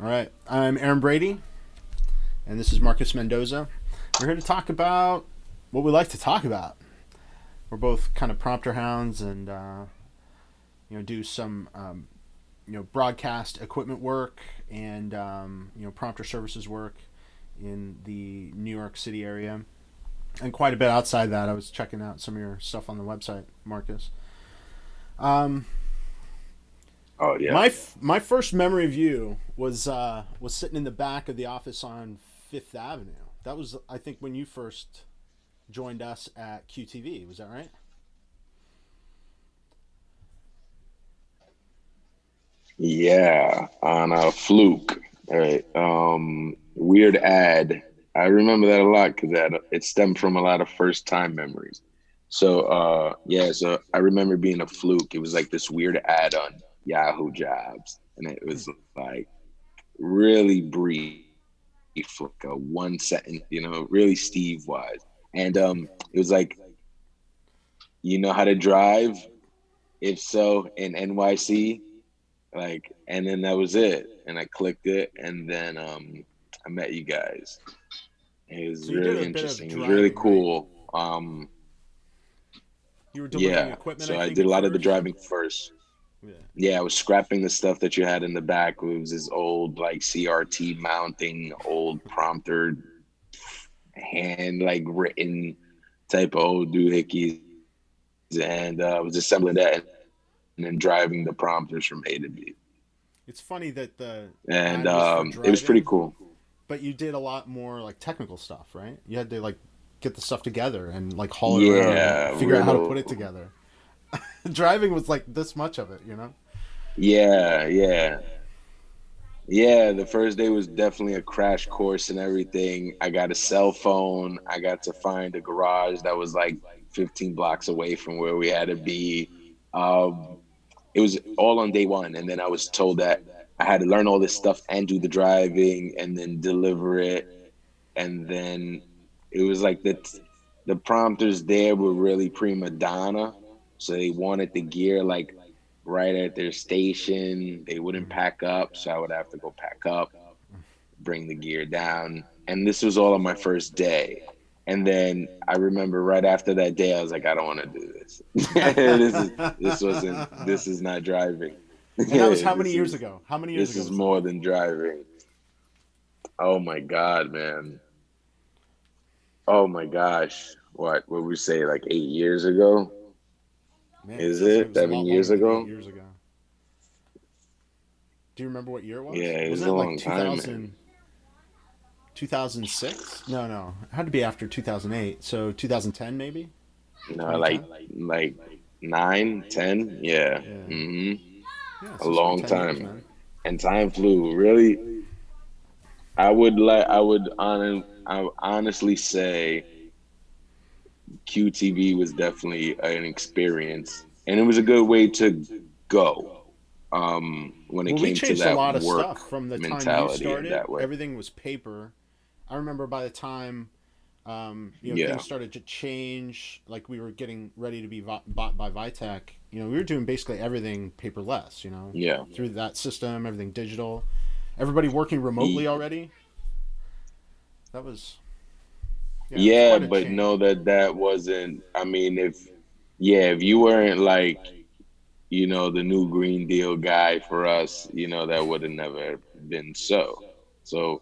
All right, I'm Aaron Brady, and this is Markus Mendoza. We're here to talk about what we like to talk about. We're both kind of prompter hounds, and do some broadcast equipment work and prompter services work in the New York City area, and quite a bit outside that. I was checking out some of your stuff on the website, Marcus. Um, Oh yeah. my first memory of you was sitting in the back of the office on Fifth Avenue. That was, I think, when you first joined us at QTV. Was that right? Yeah, on a fluke. All right. Weird ad. I remember that a lot because it stemmed from a lot of first time memories. So I remember being a fluke. It was like this weird ad on Yahoo Jobs, and it was like really brief, like a one sentence, really Steve wise. And it was like, you know how to drive? If so, in NYC. Like, and then that was it. And I clicked it, and then I met you guys. It was So you did really a bit of interesting. It was really driving, right? cool. You were delivering Yeah. equipment, So I I think, did a at lot of the first. driving first. Yeah. Yeah, I was scrapping the stuff that you had in the back. It was this old like CRT mounting, old prompter, hand like written type of old doohickeys, and I was assembling that and then driving the prompters from A to B. It's funny that the And ad was for it was pretty driving, cool. but you did a lot more like technical stuff, right? You had to like get the stuff together and like haul it around and Yeah, figure out how to put it real. together. Driving was like this much of it, you know? Yeah, yeah. Yeah, the first day was definitely a crash course and everything. I got a cell phone. I got to find a garage that was like 15 blocks away from where we had to be. It was all on day one. And then I was told that I had to learn all this stuff and do the driving and then deliver it. And then it was like the prompters there were really prima donna. So they wanted the gear like right at their station. They wouldn't pack up, so I would have to go pack up, bring the gear down. And this was all on my first day. And then I remember right after that day, I was like, I don't want to do this. This is not driving. And that was how many this years is ago? How many years this ago is was that? more than driving. Oh my God, man. Oh my gosh. What we say, like 8 years ago? Man, it Is feels like it it was a seven lot years longer than eight ago? years ago. Do you remember what year it was? Yeah, it was Wasn't a it like long time, man. 2006? No, no. It had to be after 2008. So 2010 maybe? No, 2010? like 9, 10. Yeah. Yeah. Hmm. Yeah, A so it's been long 10 years, time. man. And time flew. Really, I would honestly say QTV was definitely an experience, and it was a good way to go. When it Well, we came to changed a that lot of work stuff from the time you mentality and started. that way. Everything was paper. I remember by the time Yeah. things started to change, like we were getting ready to be bought by Vitech. We were doing basically everything paperless. Yeah. Through that system, everything digital. Everybody working remotely E- already. That was it was Yeah, quite a but change. know that that wasn't, I mean, if you weren't like, the new Green Deal guy for us, that would have never been so. So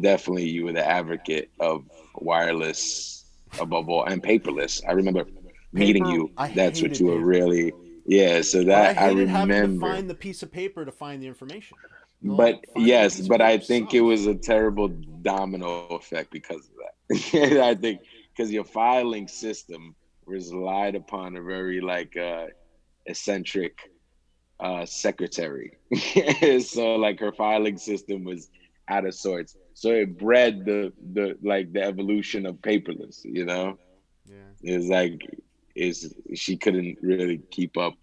definitely you were the advocate of wireless above all and paperless. I remember meeting Paper, you. I That's what hated you were paper, really, yeah, so but I that I hated having to remember. find the piece of paper to find the information. But Finding the yes, piece of but paper I think it sucks. was a terrible domino effect because of that. I think because your filing system relied upon a very like eccentric secretary. So like her filing system was out of sorts. So it bred the evolution of paperless. Yeah, It was like is she couldn't really keep up.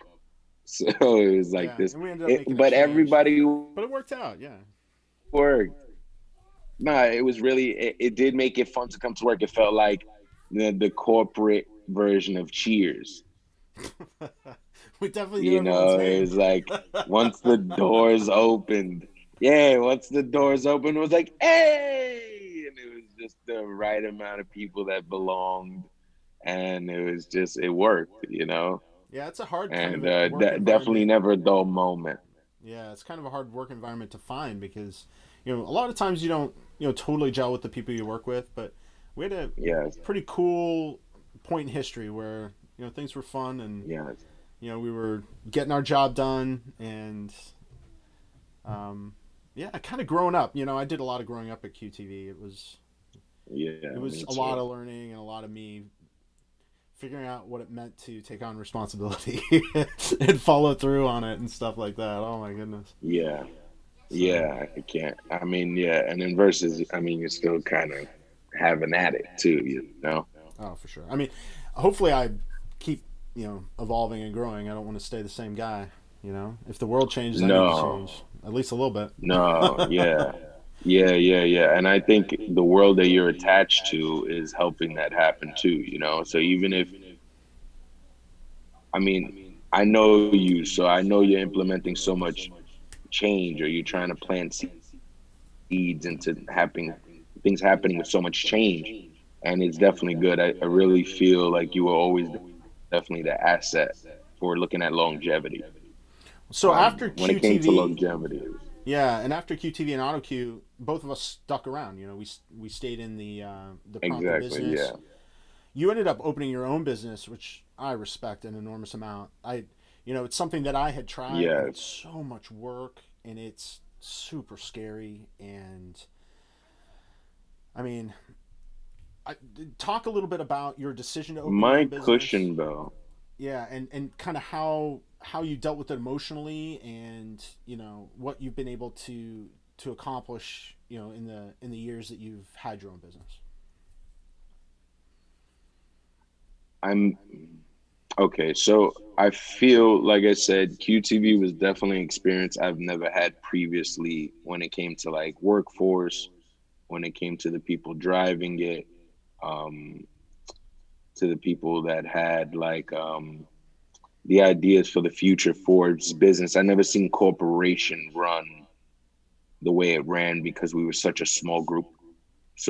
So it was like yeah, this. and we ended up making a But change, everybody but it worked out. Yeah. worked. No, it was really it did make it fun to come to work. It felt like the corporate version of Cheers. We definitely knew everyone's It name. was like once the doors opened, Yeah, once the doors open, it was like, hey, and it was just the right amount of people that belonged, and it was just it worked. Yeah, it's a hard kind of And a work definitely environment. never a dull moment. Yeah, it's kind of a hard work environment to find because, a lot of times you don't, totally gel with the people you work with. But we had a Yes, pretty cool point in history where, things were fun and, yes, we were getting our job done and, um, yeah, kind of growing up. I did a lot of growing up at QTV. It yeah, was me a lot too. of learning and a lot of me figuring out what it meant to take on responsibility and follow through on it and stuff like that. Oh my goodness. Yeah, So, yeah, I can't. I mean, yeah, and then versus, I mean, you're still kind of having at it too, you know? oh, for sure. I mean, hopefully I keep, evolving and growing. I don't want to stay the same guy. If the world changes, I need to No, change at least a little bit. no, yeah, yeah, yeah, yeah. And I think the world that you're attached to is helping that happen too. So even if, I mean, I know you, so I know you're implementing so much change, or you're trying to plant seeds into happening things happening with so much change, and it's definitely good. I really feel like you were always definitely the asset for looking at longevity. So after When it came to QTV, longevity, it was yeah, and after QTV and AutoQ, both of us stuck around. We stayed in the prompter exactly, business. yeah, You ended up opening your own business, which I respect an enormous amount. It's something that I had tried, and it's yes. so much work, and it's super scary. And I mean, I, talk a little bit about your decision to open your My own business. cushion though, Yeah, and kind of how you dealt with it emotionally, and what you've been able to accomplish, in the years that you've had your own business. I'm okay. So I feel like I said, QTV was definitely an experience I've never had previously when it came to like workforce, when it came to the people driving it, um, to the people that had like the ideas for the future for its business. I never seen corporation run the way it ran because we were such a small group.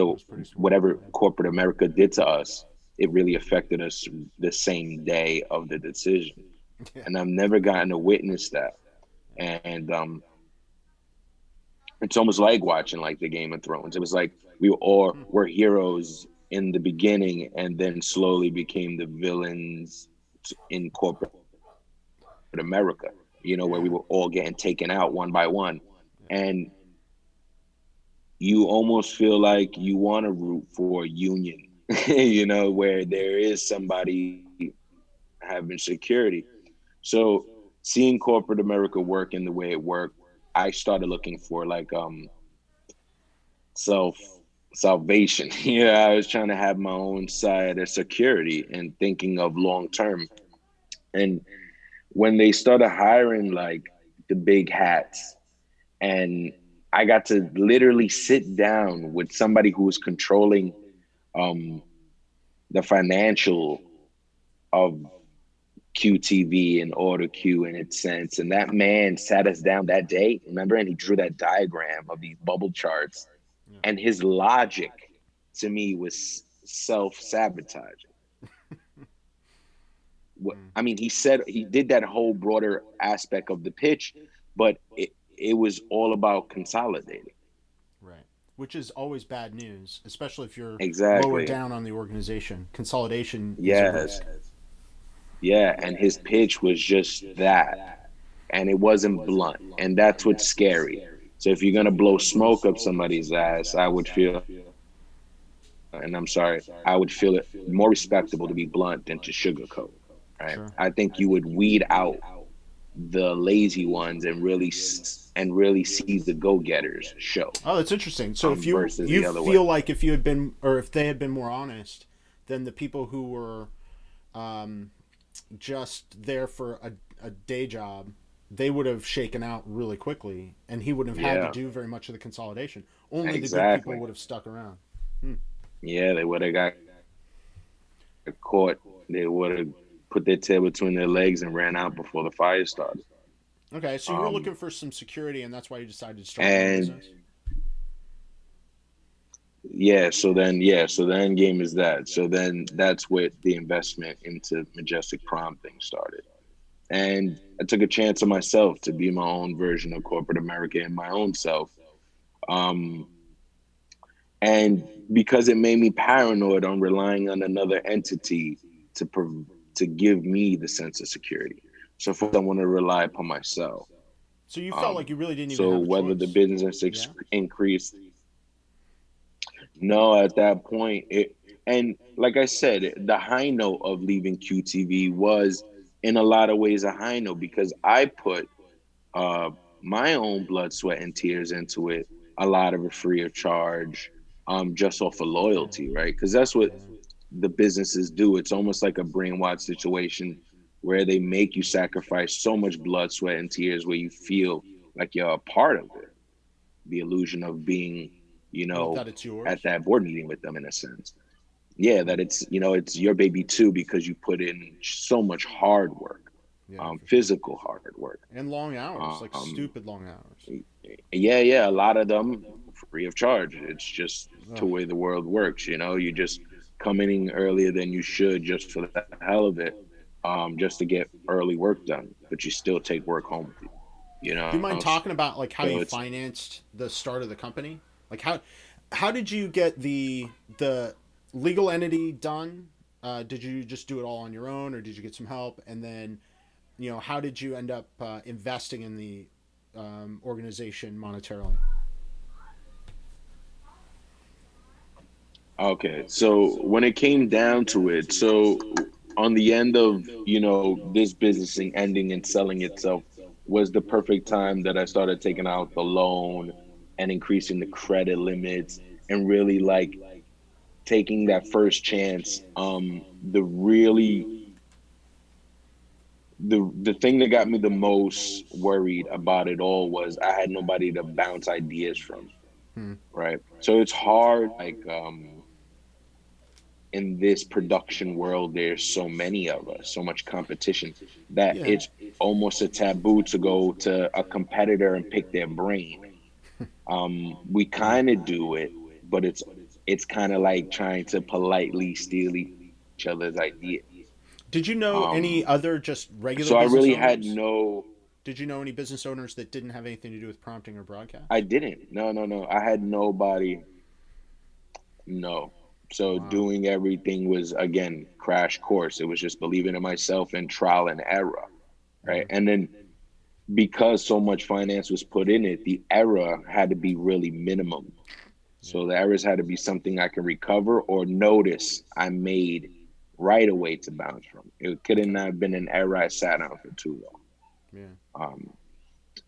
It So was pretty small. whatever Yeah. corporate America did to us, it really affected us the same day of the decision. Yeah. And I've never gotten to witness that. And it's almost like watching like the Game of Thrones. It was like we all Hmm. were heroes in the beginning and then slowly became the villains in corporate America, where we Yeah. were all getting taken out one by one. Yeah. And you almost feel like you want to root for a union, where there is somebody having security. So seeing corporate America work in the way it worked, I started looking for like self salvation. I was trying to have my own side of security and thinking of long term. And when they started hiring like the big hats, and I got to literally sit down with somebody who was controlling um, the financial of QTV and Auto Q in its sense. And that man sat us down that day, remember? And he drew that diagram of these bubble charts. Yeah. And his logic to me was self sabotaging. Hmm. I mean, he said he did that whole broader aspect of the pitch, but it was all about consolidating. Right. Which is always bad news, especially if you're lower Exactly. down on the organization. Consolidation is a Yes. risk. Yeah. And his pitch was just that. And it wasn't blunt. And that's what's scary. So if you're going to blow smoke up somebody's ass, I would feel, and I'm sorry, I would feel it more respectable to be blunt than to sugarcoat. Right. I Sure. think you would weed out the lazy ones and really see the go-getters show Oh, that's interesting. So if versus you the other way. feel like if you had been, or if they had been more honest, then the people who were um, just there for a day job, they would have shaken out really quickly, and he wouldn't have had to Yeah, do very much of the consolidation. Only the good people exactly. would have stuck around. Hmm. Yeah, they would have got caught. They would have put their tail between their legs and ran out before the fire started. Okay, so you were Um, looking for some security, and that's why you decided to start your own and business. so the end game is that. So then that's what the investment into Majestic Prom thing started. And I took a chance on myself to be my own version of corporate America and my own self. Um, and because it made me paranoid on relying on another entity to to give me the sense of security. So first, I want to rely upon myself. So you felt like you really didn't even So have a whether the choice. business Yeah. increased, no, at that point, and like I said, the high note of leaving QTV was in a lot of ways a high note because I put uh, my own blood, sweat, and tears into it, a lot of it free of charge, just off of Yeah. loyalty, right? Because that's what Yeah. the businesses do. It's almost like a brainwash situation where they make you sacrifice so much blood, sweat, and tears where you feel like you're a part of it. The illusion of being, you Well, know, that it's at yours. that board meeting with them in a sense. Yeah, Hmm. that it's your baby too because you put in so much hard work, Yeah, for sure. physical hard work. And long hours, like Um, stupid long hours. yeah, a lot of them free of charge. It's just the Ugh. way the world works. You just come in earlier than you should just for the hell of it, just to get early work done, but you still take work home with you. Do you mind So talking about like it's how you financed the start of the company? Like how did you get the legal entity done? Did you just do it all on your own, or did you get some help? And then, how did you end up investing in the organization monetarily? okay. So when it came down to it, so on the end of this businessing ending and selling itself was the perfect time that I started taking out the loan and increasing the credit limits and really like taking that first chance. The thing that got me the most worried about it all was I had nobody to bounce ideas from, Hmm. right? So it's hard, like in this production world, there's so many of us, so much competition that Yeah. it's almost a taboo to go to a competitor and pick their brain. We Yeah. kind of do it, but it's kind of like trying to politely steal each other's ideas. Did you know Um, any other just so regular I business really had owners? no, Did you know any business owners that didn't have anything to do with prompting or I broadcast? didn't. No. I had nobody. No. So Wow. doing everything was again crash course. It was just believing in myself and trial and error, right? Yeah. And then because so much finance was put in it, the error had to be really minimum. Yeah. So the errors had to be something I can recover or notice I made right away to bounce from. It couldn't Okay. have been an error I sat on for too Yeah. long.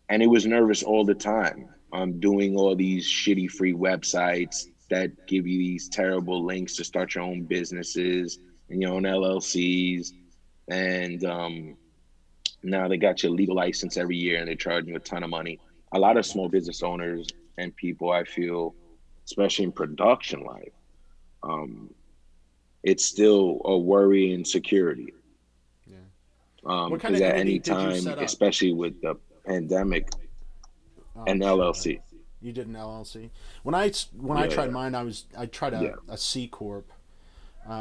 And it was nervous all the time. I'm doing all these shitty free websites that give you these terrible links to start your own businesses and your own LLCs. And now they got your legal license every year and they're charging you a ton of money. A lot of Yeah. small business owners and people, I feel, especially in production life, um, it's still a worry and security. Yeah. What kind Because of at entity any did you time, set up? especially with the pandemic, I'm an sure. LLC. You did an LLC. When I Yeah, tried yeah, mine, I tried yeah. a C corp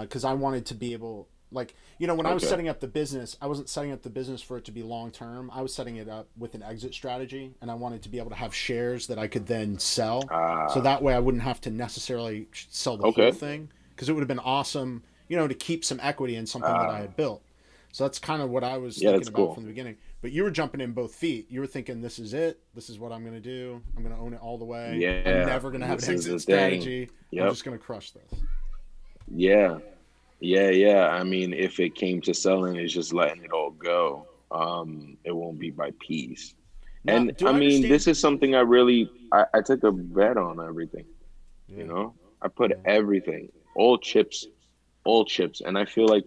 because I wanted to be able, like, when I was Okay. setting up the business, I wasn't setting up the business for it to be long term. I was setting it up with an exit strategy, and I wanted to be able to have shares that I could then sell, so Ah, that way I wouldn't have to necessarily sell the whole okay. thing, because it would have been awesome, to keep some equity in something that I Ah, had built. So that's kind of what I was yeah, thinking that's about cool. from the beginning. But you were jumping in both feet. You were thinking, this is it. This is what I'm going to do. I'm going to own it all the way. I'm Yeah, never going to have an this is exit the thing. strategy. I'm Yep. just going to crush this. Yeah, yeah. I mean, if it came to selling, it's just letting it all go. It won't be by piece. Now, And do I I mean, understand? this is something I took a bet on everything, you Yeah, know? I put yeah, everything, all chips. And I feel like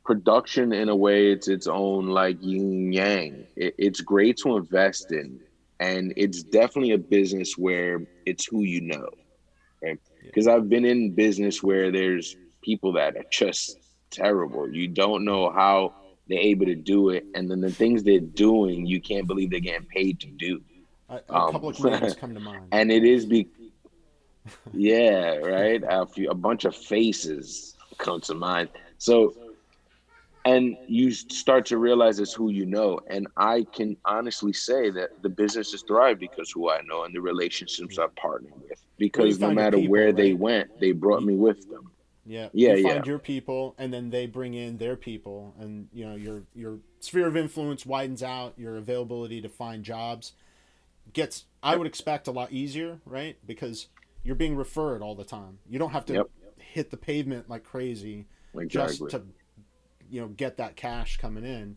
production in a way it's its own like yin yang. It's great to invest in. And it's definitely a business where it's who you know, right? yeah, Because I've been in business where there's people that are just terrible. You don't know how they're able to do it, and then the things they're doing, you can't believe they're getting paid to do. A couple of names come to mind. And it Yeah. is yeah, right. A bunch of faces come to mind. So, and you start to realize it's who you know. And I can honestly say that the business has thrived because who I know and the relationships Yeah. I've partnered with. Well, you Because no found your matter people, where they right? went, they brought You, me with them. yeah, Yeah, you yeah, find your people, and then they bring in their people, and your sphere of influence widens out. Your availability to find jobs gets, I yep, would expect, a lot easier, right? Because you're being referred all the time. You don't have to yep, hit the pavement like crazy just exactly. to get that cash coming in,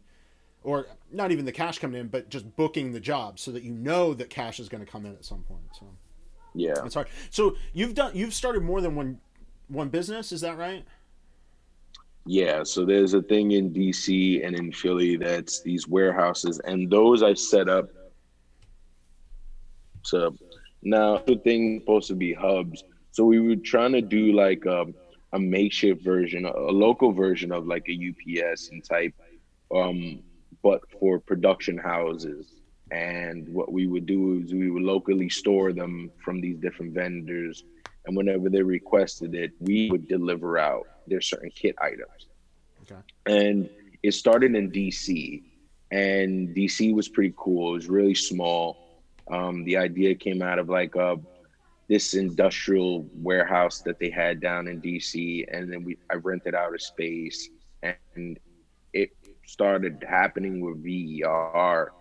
or not even the cash coming in, but just booking the job so that you know that cash is going to come in at some point. So Yeah. that's hard. So you've started more than one business, is that right? Yeah, so there's a thing in DC and in Philly that's these warehouses, and those I set up to now the things supposed to be hubs. So we were trying to do like a makeshift version, a local version of like a UPS and type, um, but for production houses. And what we would do is we would locally store them from these different vendors, and whenever they requested it, we would deliver out their certain kit items. Okay. And it started in DC, and DC was pretty cool. It was really small. The idea came out of like this industrial warehouse that they had down in DC, and then I rented out a space, and it started happening with VER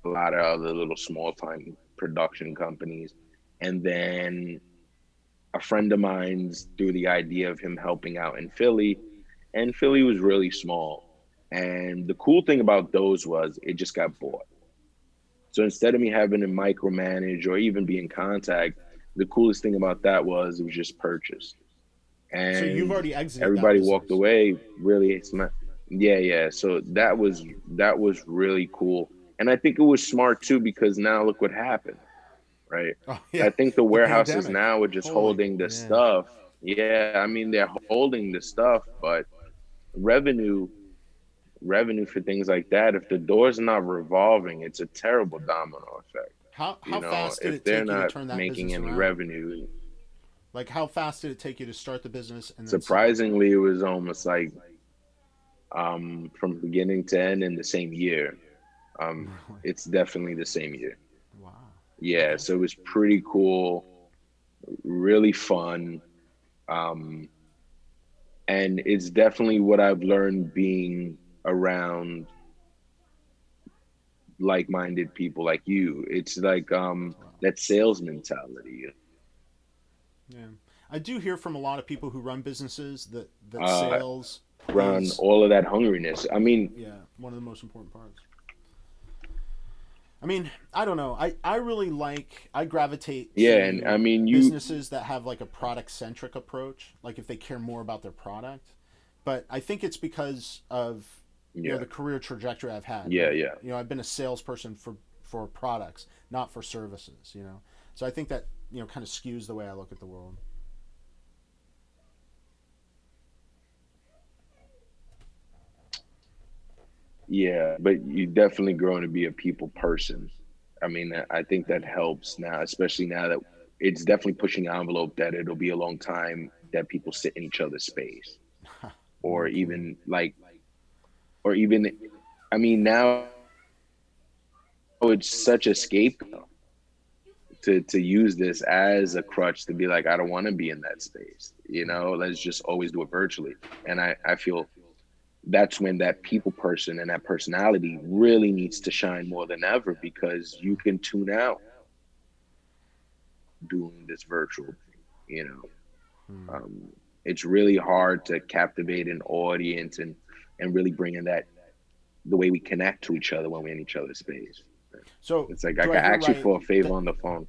and a lot of other little small time production companies, and then a friend of mine's threw the idea of him helping out in Philly, and Philly was really small. And the cool thing about those was it just got bought. So instead of me having to micromanage or even be in contact, the coolest thing about that was it was just purchased. So you've And already exited that everybody walked business. away really yeah, yeah. So that was really cool. And I think it was smart too because now look what happened, right? Oh So yeah, I think the the warehouses pandemic. now are just Holy holding the yeah. stuff. Yeah, I mean they're holding the stuff, but revenue revenue for things like that, if the door's not revolving, it's a terrible domino effect. How fast did If it they're take you to not turn that making business any around? revenue, Like how fast did it take you to start the business and then sell? surprisingly, it was almost like from beginning to end in the same year. Really? It's definitely the same year. Wow. Yeah, Okay. so it was pretty cool, really fun. Um, and it's definitely what I've learned being around like-minded people like you. It's like Wow. that sales mentality. Yeah. I do hear from a lot of people who run businesses that Uh, sales Around is, all of that hungriness. I mean, yeah, one of the most important parts. I mean, I don't know. I really I gravitate yeah, and I to mean you, businesses that have like a product centric approach, like if they care more about their product. But I think it's because of yeah, the career trajectory I've had, yeah, right? yeah, I've been a salesperson for products, not for services. So I think that, kind of skews the way I look at the world. yeah. But you definitely growing to be a people person. I mean, I think that helps now, especially now that it's definitely pushing the envelope that it'll be a long time that people sit in each other's space, or No kidding. even like, or even, I mean, now it's such a scapegoat to use this as a crutch to be like, I don't want to be in that space. Let's just always do it virtually. And I feel that's when that people person and that personality really needs to shine more than ever because you can tune out doing this virtual thing. Hmm. It's really hard to captivate an audience and really bring in that the way we connect to each other when we're in each other's space. So It's like I do I can hear ask you right for a favor that, on the phone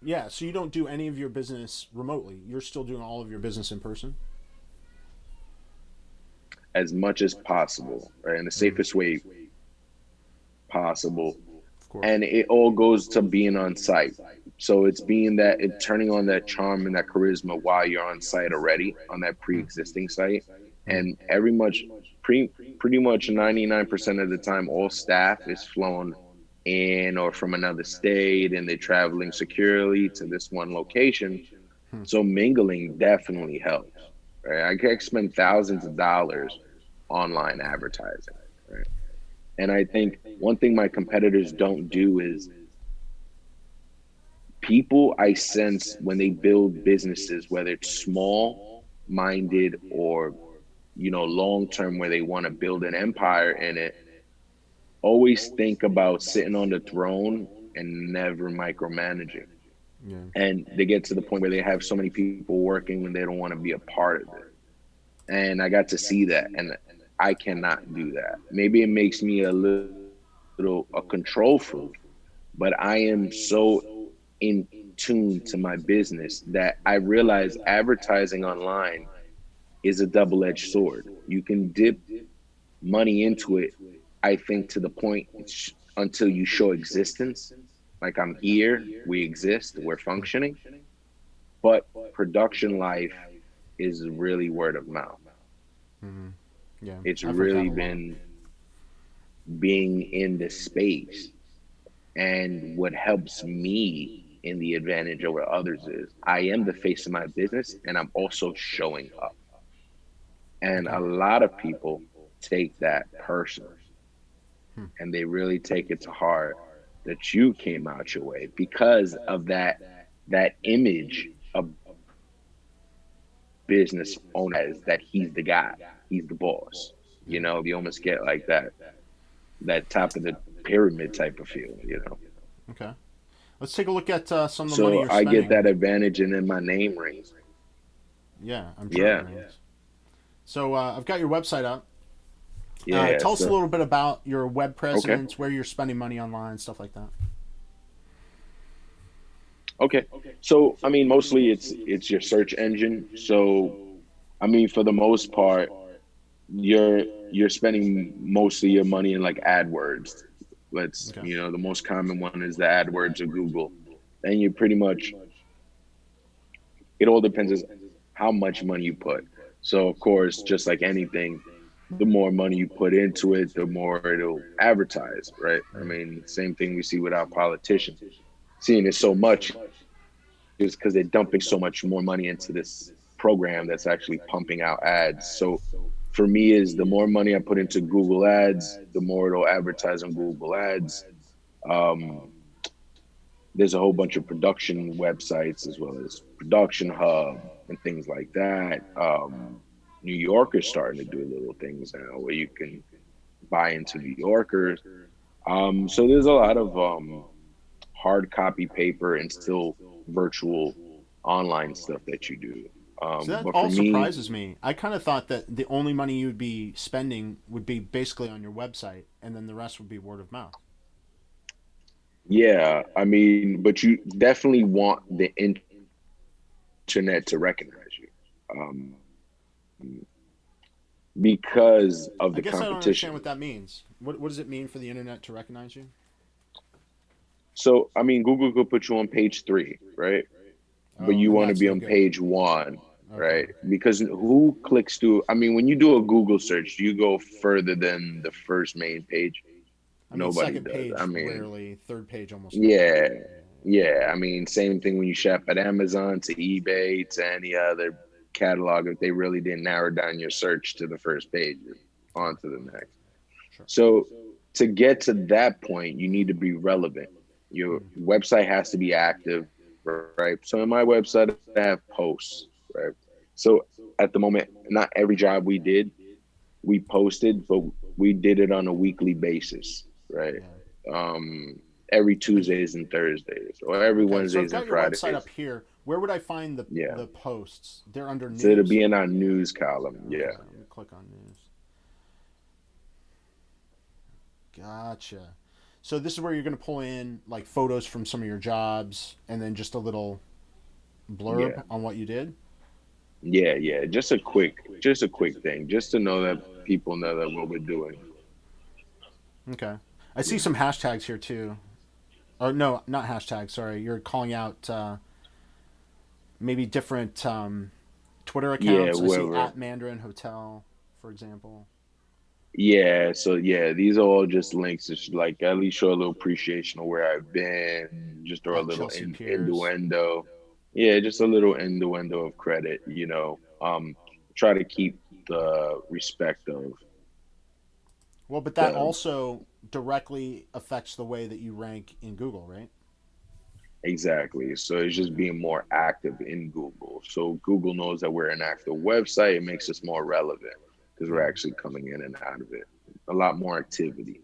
yeah? So you don't do any of your business remotely. You're still doing all of your business in person. as much as possible, right? In the Mm. safest way possible. Of course. And it all goes to being on site. So it's being that it turning on that charm and that charisma while you're on site already on that Mm. pre-existing site. Mm. And every much pretty much 99% of the time, all staff is flown in or from another state, and they're traveling securely to this one location. Hmm. So mingling definitely helps, right? I can spend thousands of dollars online advertising, right? And I think one thing my competitors don't do is people I sense when they build businesses, whether it's small minded or long term where they want to build an empire in it, always think about sitting on the throne and never micromanaging. Yeah. And they get to the point where they have so many people working and they don't want to be a part of it. And I got to see that, and I cannot do that. Maybe it makes me a little a control freak, but I am so in tune to my business that I realize advertising online is a double-edged sword. You can dip money into it, I think, to the point until you show existence. Like, I'm here, we exist, we're functioning. But production life is really word of mouth. Hmm. Yeah. It's I've heard that really a lot. been being in the space. And what helps me in the advantage over others is I am the face of my business and I'm also showing up. And Okay. a lot of people take that personal, Hmm. and they really take it to heart that you came out your way because of that image a business owner has, that he's the guy, he's the boss. Yeah. You almost get like that top of the pyramid type of feel. Okay. Let's take a look at some of the money So you're I get spending. that advantage, and then my name rings. Yeah, I'm sure it Yeah, rings. So I've got your website up. yeah. Tell us a So little bit about your web okay, presence, where you're spending money online, stuff like that. okay. So I mean, mostly it's your search engine. So I mean, for the most part, you're spending most of your money in like AdWords. Okay. The most common one is the AdWords of Google. And you pretty much, it all depends on how much money you put. So of course, just like anything, the more money you put into it, the more it'll advertise, right? I Mm. mean, same thing we see with our politicians. Seeing it so much is because they're dumping so much more money into this program that's actually pumping out ads. So for me, is the more money I put into Google Ads, the more it'll advertise on Google Ads. Um, there's a whole bunch of production websites as well as Production Hub and things like that. New Yorker starting to do little things now where you can buy into New Yorkers. So there's a lot of hard copy paper and still virtual online stuff that you do. So that But for all me, surprises me. I kind of thought that the only money you'd be spending would be basically on your website, and then the rest would be word of mouth. yeah, I mean, but you definitely want the internet to recognize you, um, because of I the guess I don't understand competition. what that means. What does it mean for the internet to recognize you? So, I mean, Google could put you on page three, right? But Oh, you and want to that's be no on good. page one, Okay. right? Because who clicks through? I mean, when you do a Google search, do you go further than the first main page? I mean, Nobody second does. I page mean, rarely, third page almost never. yeah, yeah. I mean, same thing when you shop at Amazon to eBay to any other catalog. If they really didn't narrow down your search to the first page, you're on to the next. Sure. So to get to that point, you need to be relevant. Your Mm. website has to be active, right? So in my website, I have posts, right? So at the moment, not every job we did, we posted, but we did it on a weekly basis, right? Yeah. Um, every I just, Tuesdays and Thursdays, or every okay, so I've Wednesdays got and your website Fridays. up here. Where would I find Yeah. the posts? They're under So it'll news. be in our news column. Okay, Yeah. let me click on news. Gotcha. So this is where you're going to pull in like photos from some of your jobs, and then just a little Yeah. blurb on what you did. Yeah. Yeah. Just a quick thing, just to know that people know that what we're doing. Okay. I see Yeah. some hashtags here too. Or no, not hashtags. Sorry, you're calling out maybe different Twitter Yeah. accounts. I see Whoever. at Mandarin Hotel, for example. Yeah, so yeah, these are all just links to like at least show a little appreciation of where I've been, just throw a At little Chelsea Piers. innuendo. Yeah, just a little innuendo of credit, try to keep the respect of Well, but that the also directly affects the way that you rank in Google, right? exactly. So it's just Okay. being more active in Google. So Google knows that we're an active website. It makes us more relevant because Yeah. we're actually coming in and out of it. A lot more activity.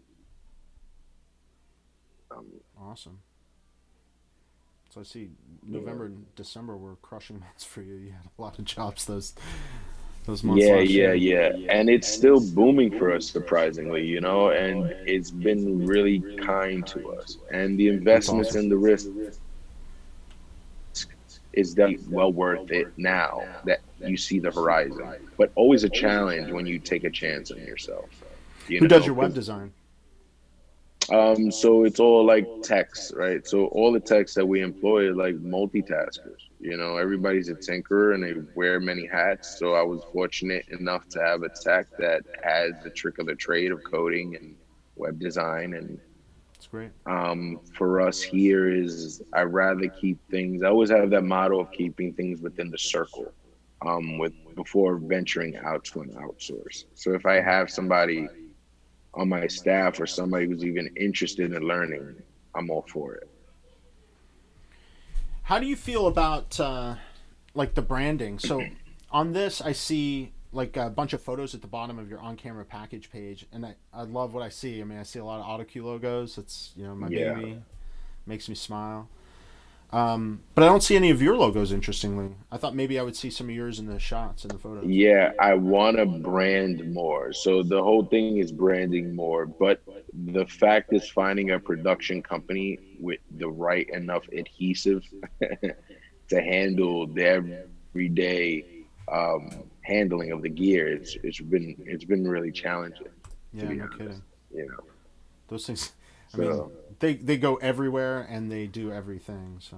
Um, Awesome. So I see yeah. November and December were crushing months for you. You had a lot of jobs those months Yeah, last yeah, year. yeah. And it's still booming for us, surprisingly, and it's been really kind to us. And the That's investments awesome. and the risk is definitely well worth it now that you see the horizon. But always a challenge when you take a chance on yourself, Who does your web because design? so it's all like text, right? So all the texts that we employ are like multitaskers. Everybody's a tinkerer and they wear many hats. So I was fortunate enough to have a tech that has the trick of the trade of coding and web design. And It's great. for us here is I rather keep things. I always have that motto of keeping things within the circle. With before venturing out to an outsource. So if I Yeah. have somebody on my staff or somebody who's even interested in learning, I'm all for it. How do you feel about like the branding? So on this, I see like a bunch of photos at the bottom of your on-camera package page, and I love what I see. I mean, I see a lot of AutoCue logos. It's my Yeah. baby, makes me smile. But I don't see any of your logos. Interestingly, I thought maybe I would see some of yours in the shots and the photos. Yeah, I want to brand more. So the whole thing is branding more, but the fact is finding a production company with the right enough adhesive to handle the everyday handling of the gear. It's been really challenging, to Yeah, be no honest. kidding. You know. Those things. I mean, So they go everywhere and they do everything. So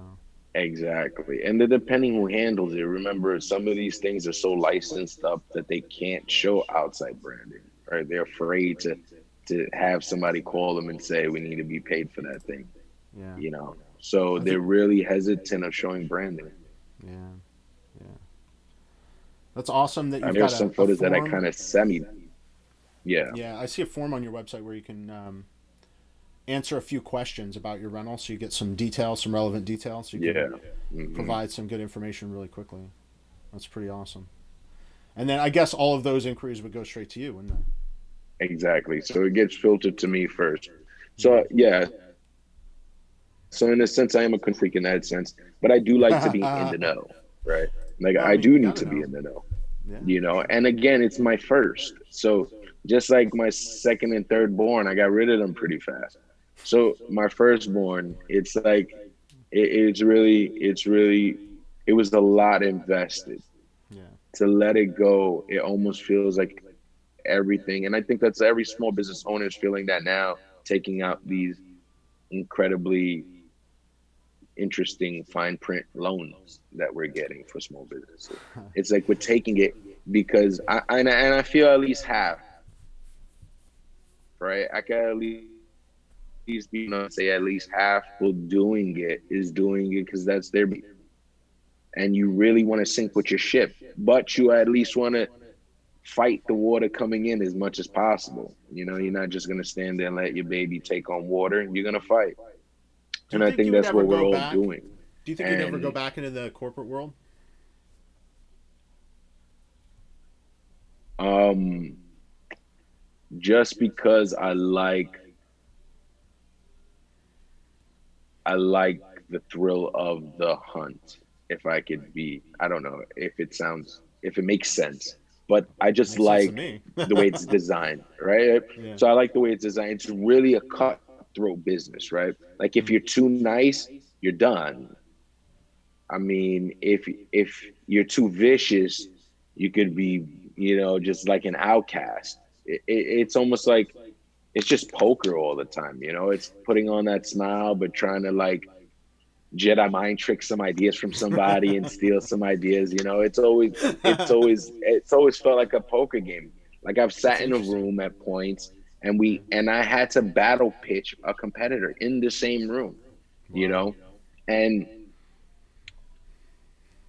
exactly. And then depending who handles it, remember some of these things are so licensed up that they can't show outside branding, right? They're afraid to have somebody call them and say, we need to be paid for that thing, yeah, you know. So I they're think really hesitant of showing branding. yeah, yeah. That's awesome that And you've there's got some a photos that I form. kind of semi, yeah, Yeah, I see a form on your website where you can answer a few questions about your rental, so you get some details, some relevant details, so you can yeah. Hmm. provide some good information really quickly. That's pretty awesome. And then I guess all of those inquiries would go straight to you, wouldn't Exactly. So it gets filtered to me first. they? So yeah, so in a sense, I am a freak in that sense, but I do like to be in the Yeah. know, right? Like Well, I I mean, do you need gotta to be know. in the know. Yeah. And again, it's my first. So just like my second and third born, I got rid of them pretty fast. So my firstborn, it's like it was a lot invested. Yeah. To let it go, it almost feels like everything. And I think that's every small business owner is feeling that now, taking out these incredibly interesting fine print loans that we're getting for small businesses. It's like we're taking it because I feel at least half, right? I can at least be honest and say at least half people doing it is doing it because that's their baby. And you really want to sink with your ship, but you at least want to fight the water coming in as much as possible. You're not just going to stand there and let your baby take on water. You're going to fight. Do And you I think think you would that's ever what we're go all back? doing. Do you think you'd ever go And back into the corporate world? um, just because I like the thrill of the hunt. If I could be, I don't know if it makes sense, but I just Makes sense to like me. the way it's designed, right? Yeah. So I like the way it's designed. It's really a cutthroat business, right? Like if you're Mm. too nice, you're done. I mean, if you're too vicious, you could be, just like an outcast. It's almost like it's just poker all the time. It's putting on that smile, but trying to like Jedi mind trick some ideas from somebody and steal some ideas. It's always felt like a poker game. Like I've That's sat in a interesting. room at points and Yeah. I had to battle pitch a competitor in the same room, you Wow. know? And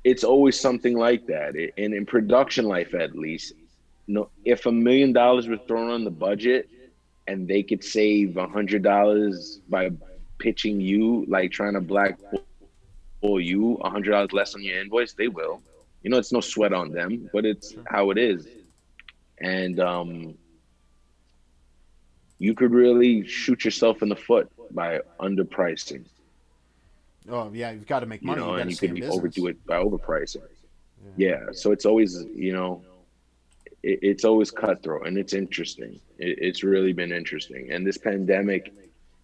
it's always something like that. And in production life at least, no, if $1 million was thrown on the budget and they could save $100 by pitching you, like trying to blackball you $100 less on your invoice, they will. It's no sweat on them, but it's Sure. how it is. And you could really shoot yourself in the foot by underpricing, Oh yeah, you've got to make money. You got and to you stay in could overdo business. it by overpricing. Yeah. Yeah, so it's always, it's always cutthroat and it's interesting. It's really been interesting. And this pandemic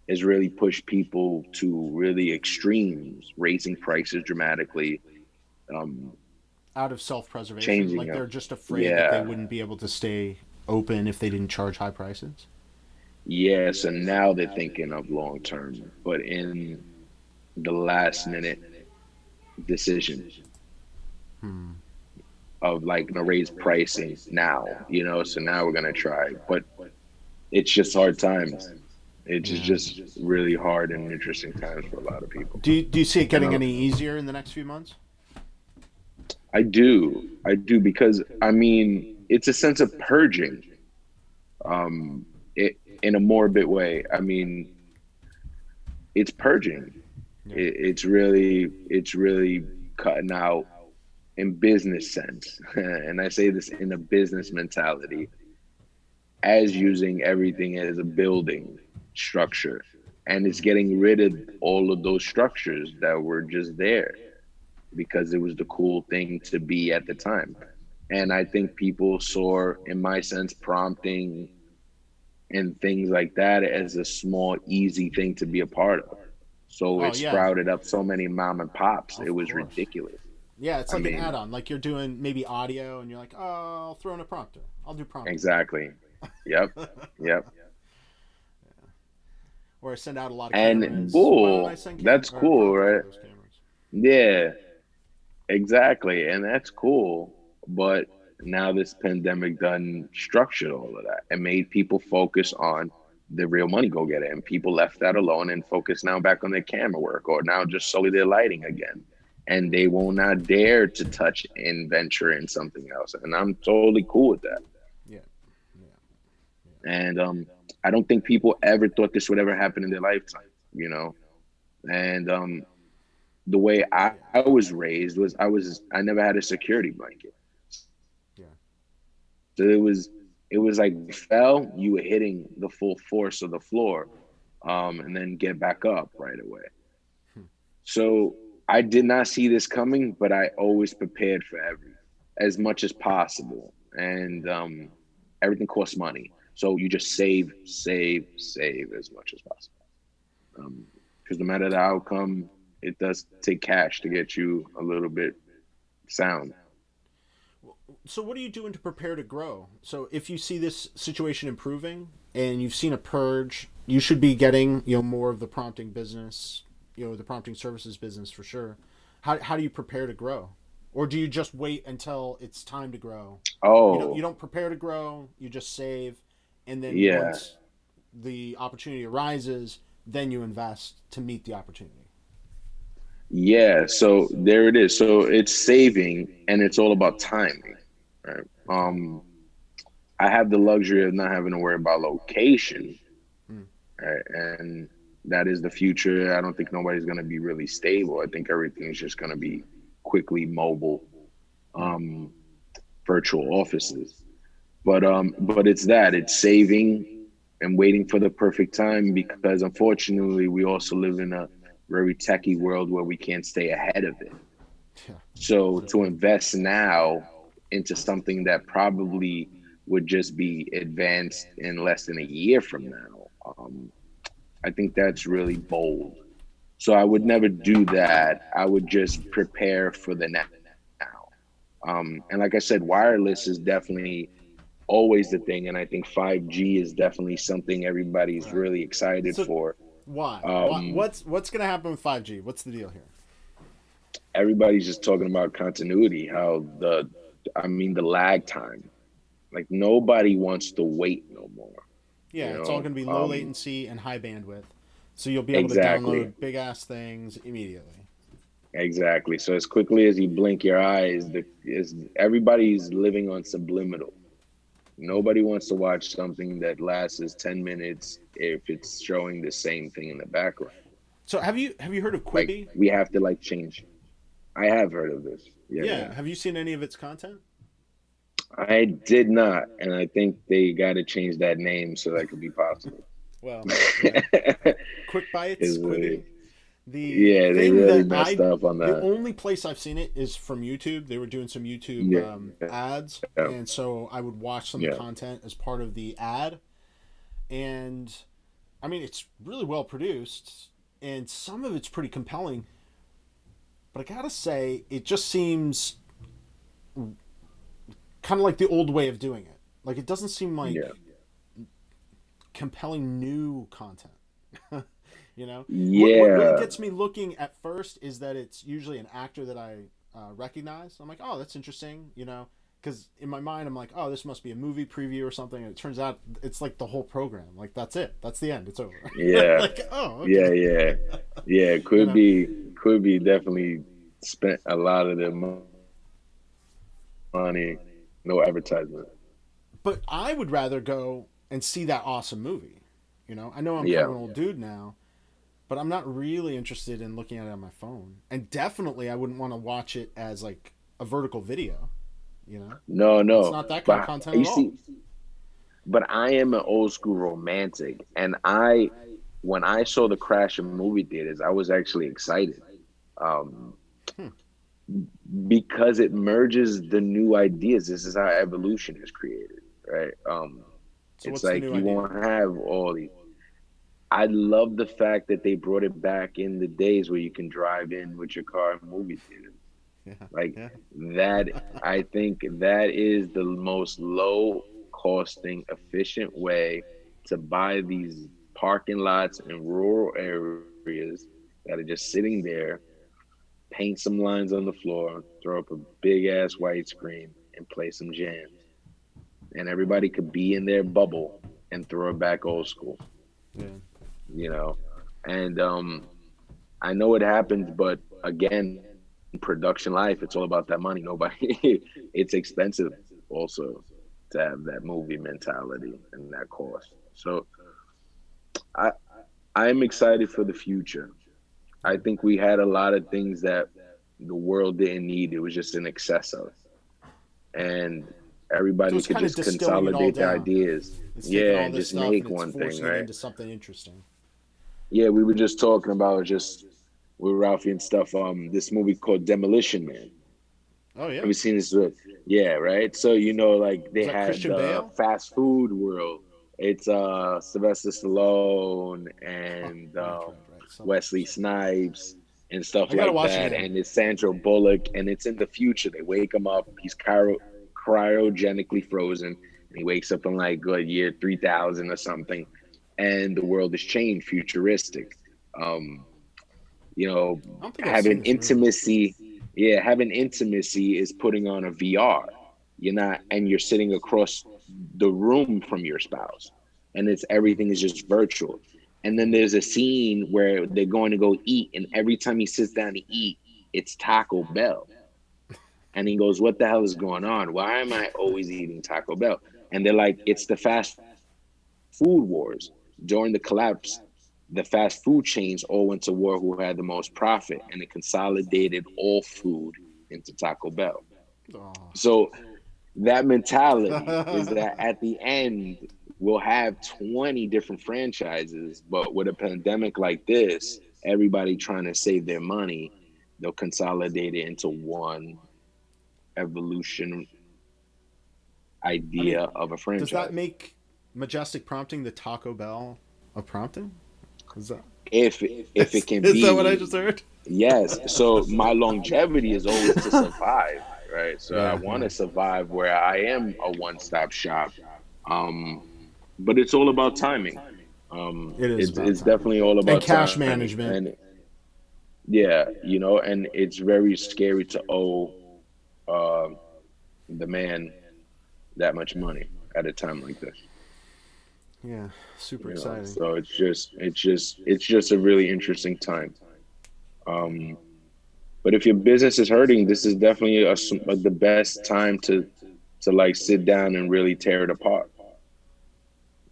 has really pushed people to really extremes, raising prices dramatically, um, Out of self-preservation, changing like them. they're just afraid that they Yeah. wouldn't be able to stay open if they didn't charge high prices. Yeah. So now they're thinking of long term, but in the last minute decision Hmm. of like, raise pricing now, so now we're going to try. But it's just hard times. It's Yeah. just really hard and interesting times for a lot of people. Do you see it And getting any easier in the next few months? I do because I mean, it's a sense of purging, it in a morbid way. I mean, it's purging. Yeah. It's really cutting out in business sense, and I say this in a business mentality, as using everything as a building structure, and it's getting rid of all of those structures that were just there because it was the cool thing to be at the time. And I think people saw, in my sense, prompting and things like that as a small, easy thing to be a part of. So Oh it yeah, sprouted up so many mom and pops. It of was course. ridiculous. Yeah, it's I like an mean, add-on. Like you're doing maybe audio, and you're like, oh, I'll throw in a prompter. I'll do prompting. exactly. Yep. Yep. Or I send out a lot of And cameras. Why don't I bull, send that's cool, prompters for right? those cameras? Yeah, exactly. And that's cool. But now this pandemic done structured all of that and made people focus on the real money go getter. And people left that alone and focus now back on their camera work or now just solely their lighting again. And they will not dare to touch and venture in something else. And I'm totally cool with that. Yeah, yeah, And I don't think people ever thought this would ever happen in their lifetime, you know? And the way I yeah, was raised was I never had a security blanket. yeah. So it was like you fell, you were hitting the full force of the floor, and then get back up right away. Hmm. So I did not see this coming, but I always prepared for as much as possible, and everything costs money. So you just save, save, save as much as possible. Because no matter the outcome, it does take cash to get you a little bit sound. So what are you doing to prepare to grow? So if you see this situation improving and you've seen a purge, you should be getting more of the prompting business, the prompting services business for sure. How do you prepare to grow, or do you just wait until it's time to grow? You don't Oh, prepare to grow. You just save, and then yeah. once the opportunity arises, then you invest to meet the opportunity. Yeah, so there it is. So it's saving and it's all about timing, right? Okay. I have the luxury of not having to worry about location, Hmm. right? And that is the future. I don't think nobody's going to be really stable. I think everything is just going to be quickly mobile, Hmm. um, virtual offices. But it's that it's saving and waiting for the perfect time because unfortunately we also live in a very techy world where we can't stay ahead of it. Yeah. So Yeah. to invest now into something that probably would just be advanced in less than a year from now, I think that's really bold. So I would never do that. I would just prepare for the now. And like I said, wireless is definitely always the thing, and I think 5G is definitely something everybody's Right. really excited So for. why? Um, What's gonna happen with 5G? What's the deal here? Everybody's just talking about continuity, how I mean, the lag time. Like nobody wants to wait no more. You Yeah, it's all know, going to be low latency and high bandwidth, so you'll be able to exactly, download big ass things immediately. exactly. So as quickly as you blink your eyes, the is everybody's living on subliminal. Nobody wants to watch something that lasts 10 minutes if it's showing the same thing in the background. So have you heard of Like Quibi? we have to like change. I have heard of this. Yeah, yeah. Yeah, have you seen any of its content? I did not, and I think they got to change that name so that could be possible. Well, yeah. Is Quick Bites, Quibi. The yeah, they thing really that messed up on the that. only place I've seen it is from YouTube. They were doing some YouTube Yeah, ads, and so I would watch some of the yeah, content as part of the ad. And I mean, it's really well produced, and some of it's pretty compelling. But I gotta say, it just seems kind of like the old way of doing it. Like it doesn't seem like yeah, compelling new content. You know, what really yeah, gets me looking at first is that it's usually an actor that I recognize. I'm like, oh, that's interesting. You know, because in my mind I'm like, oh, this must be a movie preview or something. And it turns out it's like the whole program. Like that's it. That's the end. It's over. yeah, Like, oh, yeah, okay. yeah, yeah. You know, Could be definitely spent a lot of their money, no advertisement. but I would rather go and see that awesome movie. You know, I know I'm kind Yeah, of an old dude now, but I'm not really interested in looking at it on my phone. And definitely, I wouldn't want to watch it as like a vertical video. You know, no, it's no. not that kind of But content you at all. see, but I am an old school romantic, and I when I saw the crash in movie theaters, I was actually excited. Um, Hmm. because it merges the new ideas. This is how evolution is created, right? So It's what's the like new you idea? won't have all these. I love the fact that they brought it back in the days where you can drive in with your car in movie theaters. Yeah, Like yeah. that, I think that is the most low costing, efficient way to buy these parking lots in rural areas that are just sitting there, paint some lines on the floor, throw up a big ass white screen, and play some jams. And everybody could be in their bubble and throw it back old school, Yeah. you know? And I know it happens, but again, production life, it's all about that money. Nobody, it's expensive also to have that movie mentality and that cost. So I, I'm excited for the future. I think we had a lot of things that the world didn't need. It was just in excess of. And So everybody it's could kind of just distilling it all consolidate their down. ideas. It's taking Yeah, all and this just stuff and make it's one thing, forcing it right? into something interesting. Yeah, we were just talking about just with Ralphie and stuff. This movie called Demolition Man. Oh Have yeah. you seen this? Yeah, right. So you know, like they Was that had Christian the Bale? fast food world. It's Sylvester Stallone Huh. and Right. Wesley Snipes and stuff I gotta like watch that. again. And it's Sandra Bullock, and it's in the future. They wake him up. He's cryogenically frozen, and he wakes up in like good year 3000 or something, and the world has changed, futuristic. Um, you know, I don't think I've seen having this movie. intimacy. Yeah, having intimacy is putting on a VR. You're not, and you're sitting across the room from your spouse, and it's everything is just virtual. And then there's a scene where they're going to go eat, and every time he sits down to eat, it's Taco Bell. And he goes, "What the hell is going on? Why am I always eating Taco Bell?" And they're like, "It's the fast food wars. During the collapse, the fast food chains all went to war who had the most profit, and it consolidated all food into Taco Bell." Oh. So that mentality is that at the end, we'll have 20 different franchises, but with a pandemic like this, everybody trying to save their money, they'll consolidate it into one evolution I mean, idea of a does that franchise. make Majestic Prompting the Taco Bell of prompting? Is that If if it can is that what I be, just heard? yes. So my longevity is always to survive, right? So I Yeah, want yeah. to survive where I am a one-stop shop. Um, but it's all about timing. It is about It's timing definitely all and about cash timing, management. and yeah, you know, and it's very scary to owe uh, the man, that much money at a time like this. Yeah, super You know, exciting. so it's just a really interesting time. Um, but if your business is hurting, this is definitely the best time to like sit down and really tear it apart,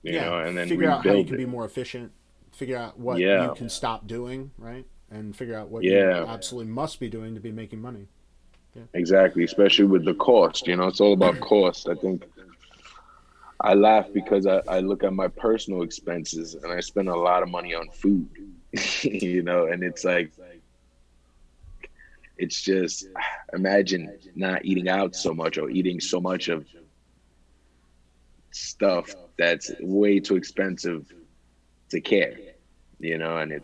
Yeah, and then figure out how you rebuild can it. be more efficient, figure out what you Yeah, can stop doing, right? And figure out what you yeah, absolutely must be doing to be making money. Yeah. exactly. Especially with the cost, it's all about cost. I think I laugh because I look at my personal expenses and I spend a lot of money on food, and it's just imagine not eating out so much or eating so much of stuff that's way too expensive to care, and Did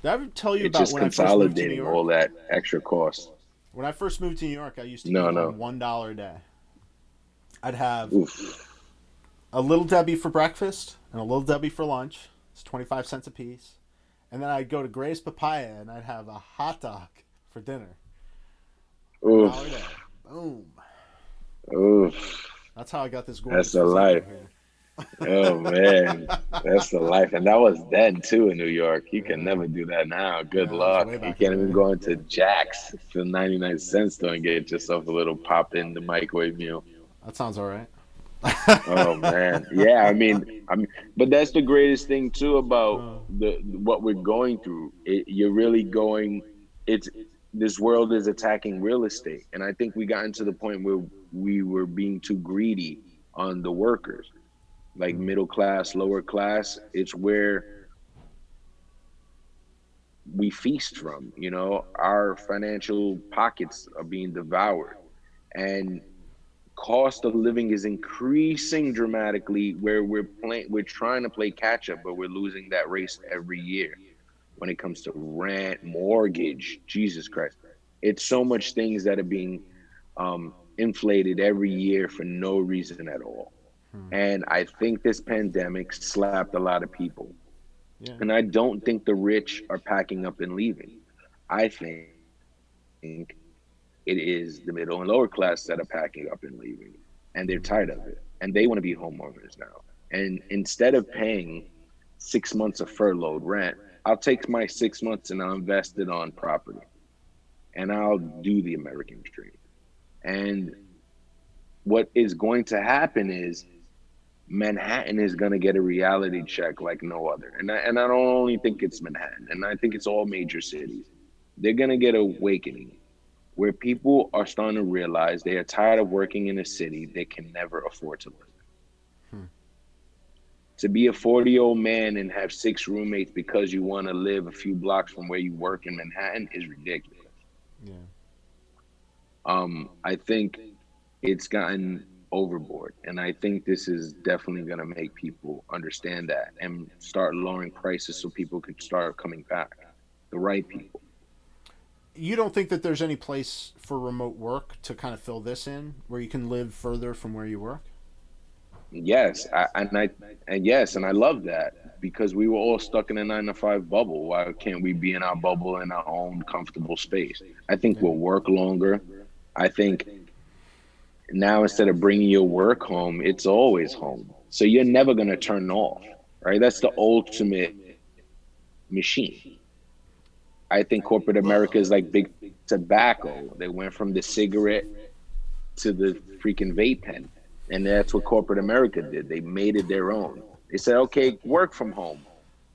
I ever tell you it's about just when I first moved to New consolidating York? all that extra cost. When I first moved to New York, I used to No, eat no. on $1 a day. I'd have Oof. a little Debbie for breakfast and a little Debbie for lunch. It's 25 cents a piece. And then I'd go to Gray's Papaya and I'd have a hot dog for dinner. $1 a day. Oof. Boom. Oof. That's how I got this That's gorgeous the physique life. right here. Oh man, that's the life. And that was then too in New York. You can Yeah. never do that now. Good Yeah, that was luck. way You back in can't the even day. go into Jack's for 99 cents store and get yourself a little pop in the microwave meal. That sounds all right. Oh man. Yeah, I mean, but that's the greatest thing too about Oh, the what we're going through. You're really going it's this world is attacking real estate. And I think we gotten to the point where we were being too greedy on the workers, like hmm. middle class, lower class. It's where we feast from, our financial pockets are being devoured. And cost of living is increasing dramatically where we're trying to play catch up, but we're losing that race every year when it comes to rent, mortgage. Jesus Christ. It's so much things that are being inflated every year for no reason at all. Hmm. And I think this pandemic slapped a lot of people. Yeah. And I don't think the rich are packing up and leaving. I think it is the middle and lower class that are packing up and leaving. And they're tired of it. And they want to be homeowners now. And instead of paying 6 months of furloughed rent, I'll take my 6 months and I'll invest it on property. And I'll do the American dream. And what is going to happen is Manhattan is going to get a reality check like no other. And I don't only think it's Manhattan, and I think it's all major cities. They're going to get an awakening where people are starting to realize they are tired of working in a city they can never afford to live. Hmm. To be a 40-year-old man and have six roommates because you want to live a few blocks from where you work in Manhattan is ridiculous. Yeah. I think it's gotten overboard, and I think this is definitely going to make people understand that and start lowering prices so people can start coming back. The right people. You don't think that there's any place for remote work to kind of fill this in, where you can live further from where you work? Yes, and I love that because we were all stuck in a 9 to 5 bubble. Why can't we be in our bubble in our own comfortable space? I think Yeah. we'll work longer. I think now instead of bringing your work home, it's always home. So you're never going to turn off, right? That's the ultimate machine. I think corporate America is like big tobacco. They went from the cigarette to the freaking vape pen. And that's what corporate America did. They made it their own. They said, okay, work from home.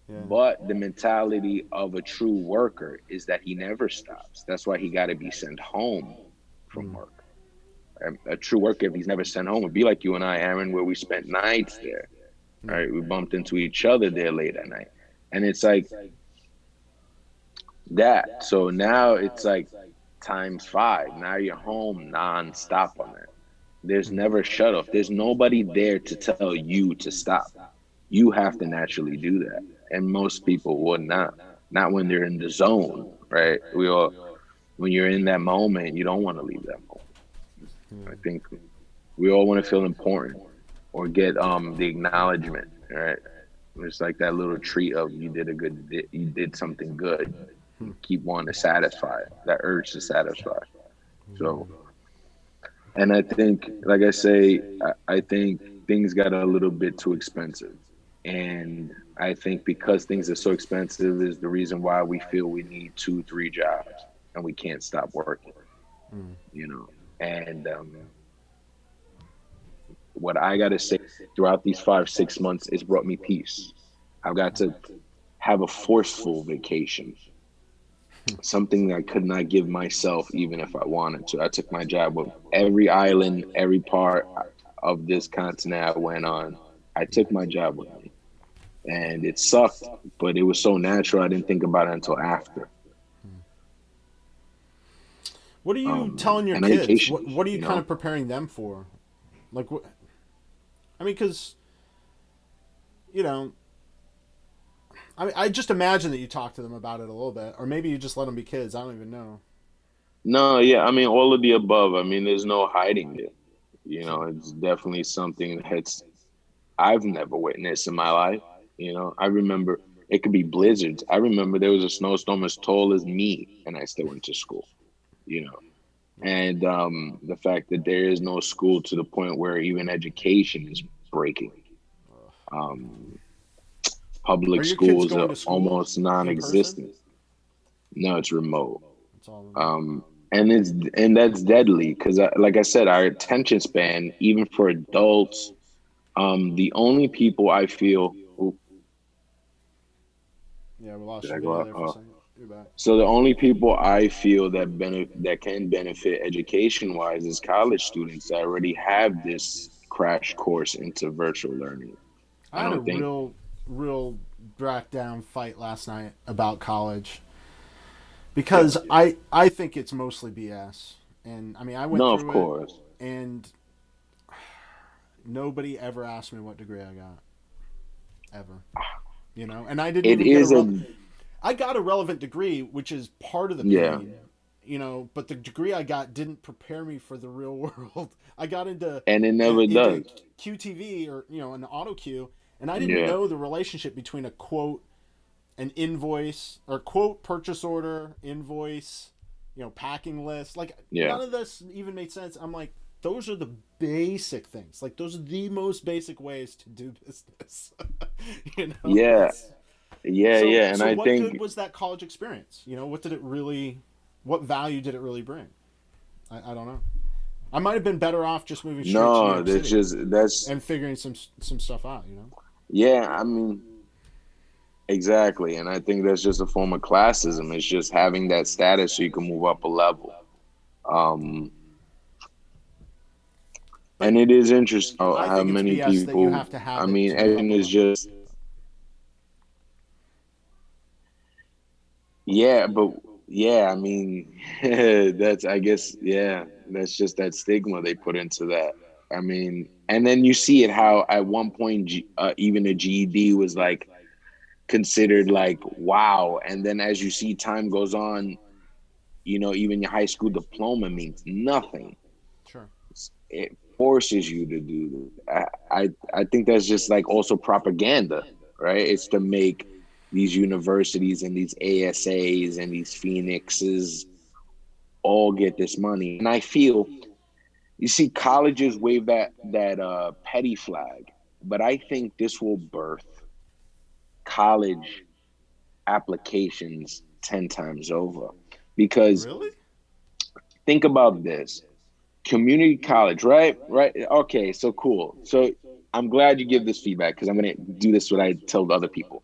Yeah. But the mentality of a true worker is that he never stops. That's why he got to be sent home from Mm. work. A true worker, if he's never sent home, would be like you and I, Aaron, where we spent nights there. Yeah. Right? We bumped into each other there late at night. And it's like that. So now it's like times five. Now you're home nonstop on that. There's Mm. never a shut off. There's nobody there to tell you to stop. You have to naturally do that. And most people would not. Not when they're in the zone, right? When you're in that moment, you don't want to leave that moment. Yeah. I think we all want to feel important or get the acknowledgement, right? It's like that little treat of you did something good. Hmm. You keep wanting to satisfy it, that urge to satisfy. So Yeah. And I think, like I say, I think things got a little bit too expensive. And I think because things are so expensive is the reason why we feel we need two, three jobs and we can't stop working, Mm. you know. And what I got to say, throughout these 5, 6 months, it's brought me peace. I've got to have a forceful vacation, something that I could not give myself even if I wanted to. I took my job with every island, every part of this continent I went on. I took my job with me. And it sucked, but it was so natural. I didn't think about it until after. What are you telling your And kids? education, What are you you kind know. of preparing them for? Like, what? I mean, because you know, I just imagine that you talk to them about it a little bit, or maybe you just let them be kids. I don't even know. No, yeah, I mean all of the above. I mean, there's no hiding it. You know, Sure. it's definitely something that's I've never witnessed in my life. You know, I remember it could be blizzards. I remember there was a snowstorm as tall as me, and I still went to school. You know, and the fact that there is no school to the point where even education is breaking. Um, Are public your kids schools going are to school almost in person? non-existent. No, it's remote. It's all remote. Um, and that's deadly because, like I said, our attention span, even for adults, the only people I feel. Ooh, Yeah, we lost did your I go video out? there for a Oh. second. You're back. So the only people I feel that can benefit education wise is college students that already have this crash course into virtual learning. I I had a don't think. real dragged down fight last night about college Yeah. because I think it's mostly BS. And I mean, I went No, of through it, course. and nobody ever asked me what degree I got ever. You know, and I didn't It even get a is a I got a relevant degree, which is part of the yeah, pain. You know, but the degree I got didn't prepare me for the real world. I got and it never into does. QTV, or an auto queue, and I didn't Yeah, know the relationship between a quote, an invoice, or quote, purchase order, invoice, packing list. Like, yeah, none of this even made sense. I'm like, those are the basic things. Like, those are the most basic ways to do business. yeah, It's yeah, so yeah. And so I what think good was that college experience? What did it really what value did it really bring? I don't know. I might have been better off just moving straight to New no, York City that's and figuring some stuff out. yeah. I mean, exactly. And I think that's just a form of classism. It's just having that status so you can move up a level. Um, But and it is interesting I how think it's many BS that you people. have to I have it mean, to move up everything a is level. just yeah, but yeah. I mean, that's I guess yeah. That's just that stigma they put into that. I mean, and then you see it how at one point even a GED was like considered like wow, and then as you see time goes on, even your high school diploma means nothing. Sure. It forces you to do that. I think that's just like also propaganda, right? It's to make these universities and these ASAs and these Phoenixes all get this money. And I feel you see colleges wave that petty flag, but I think this will birth college applications 10 times over because Really? think about this community college, right? Right. Okay. So cool. So I'm glad you give this feedback because I'm going to do this what I tell other people.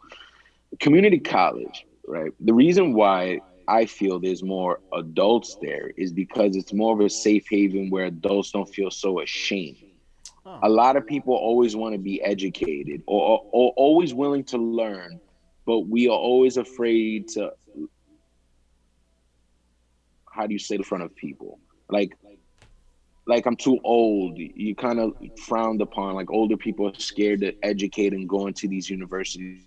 Community college, right? The reason why I feel there's more adults there is because it's more of a safe haven where adults don't feel so ashamed. Oh, A lot of people always want to be educated or always willing to learn, but we are always afraid to, how do you say, in front of people? Like, like I'm too old. You kind of frowned upon. Like older people are scared to educate and go into these universities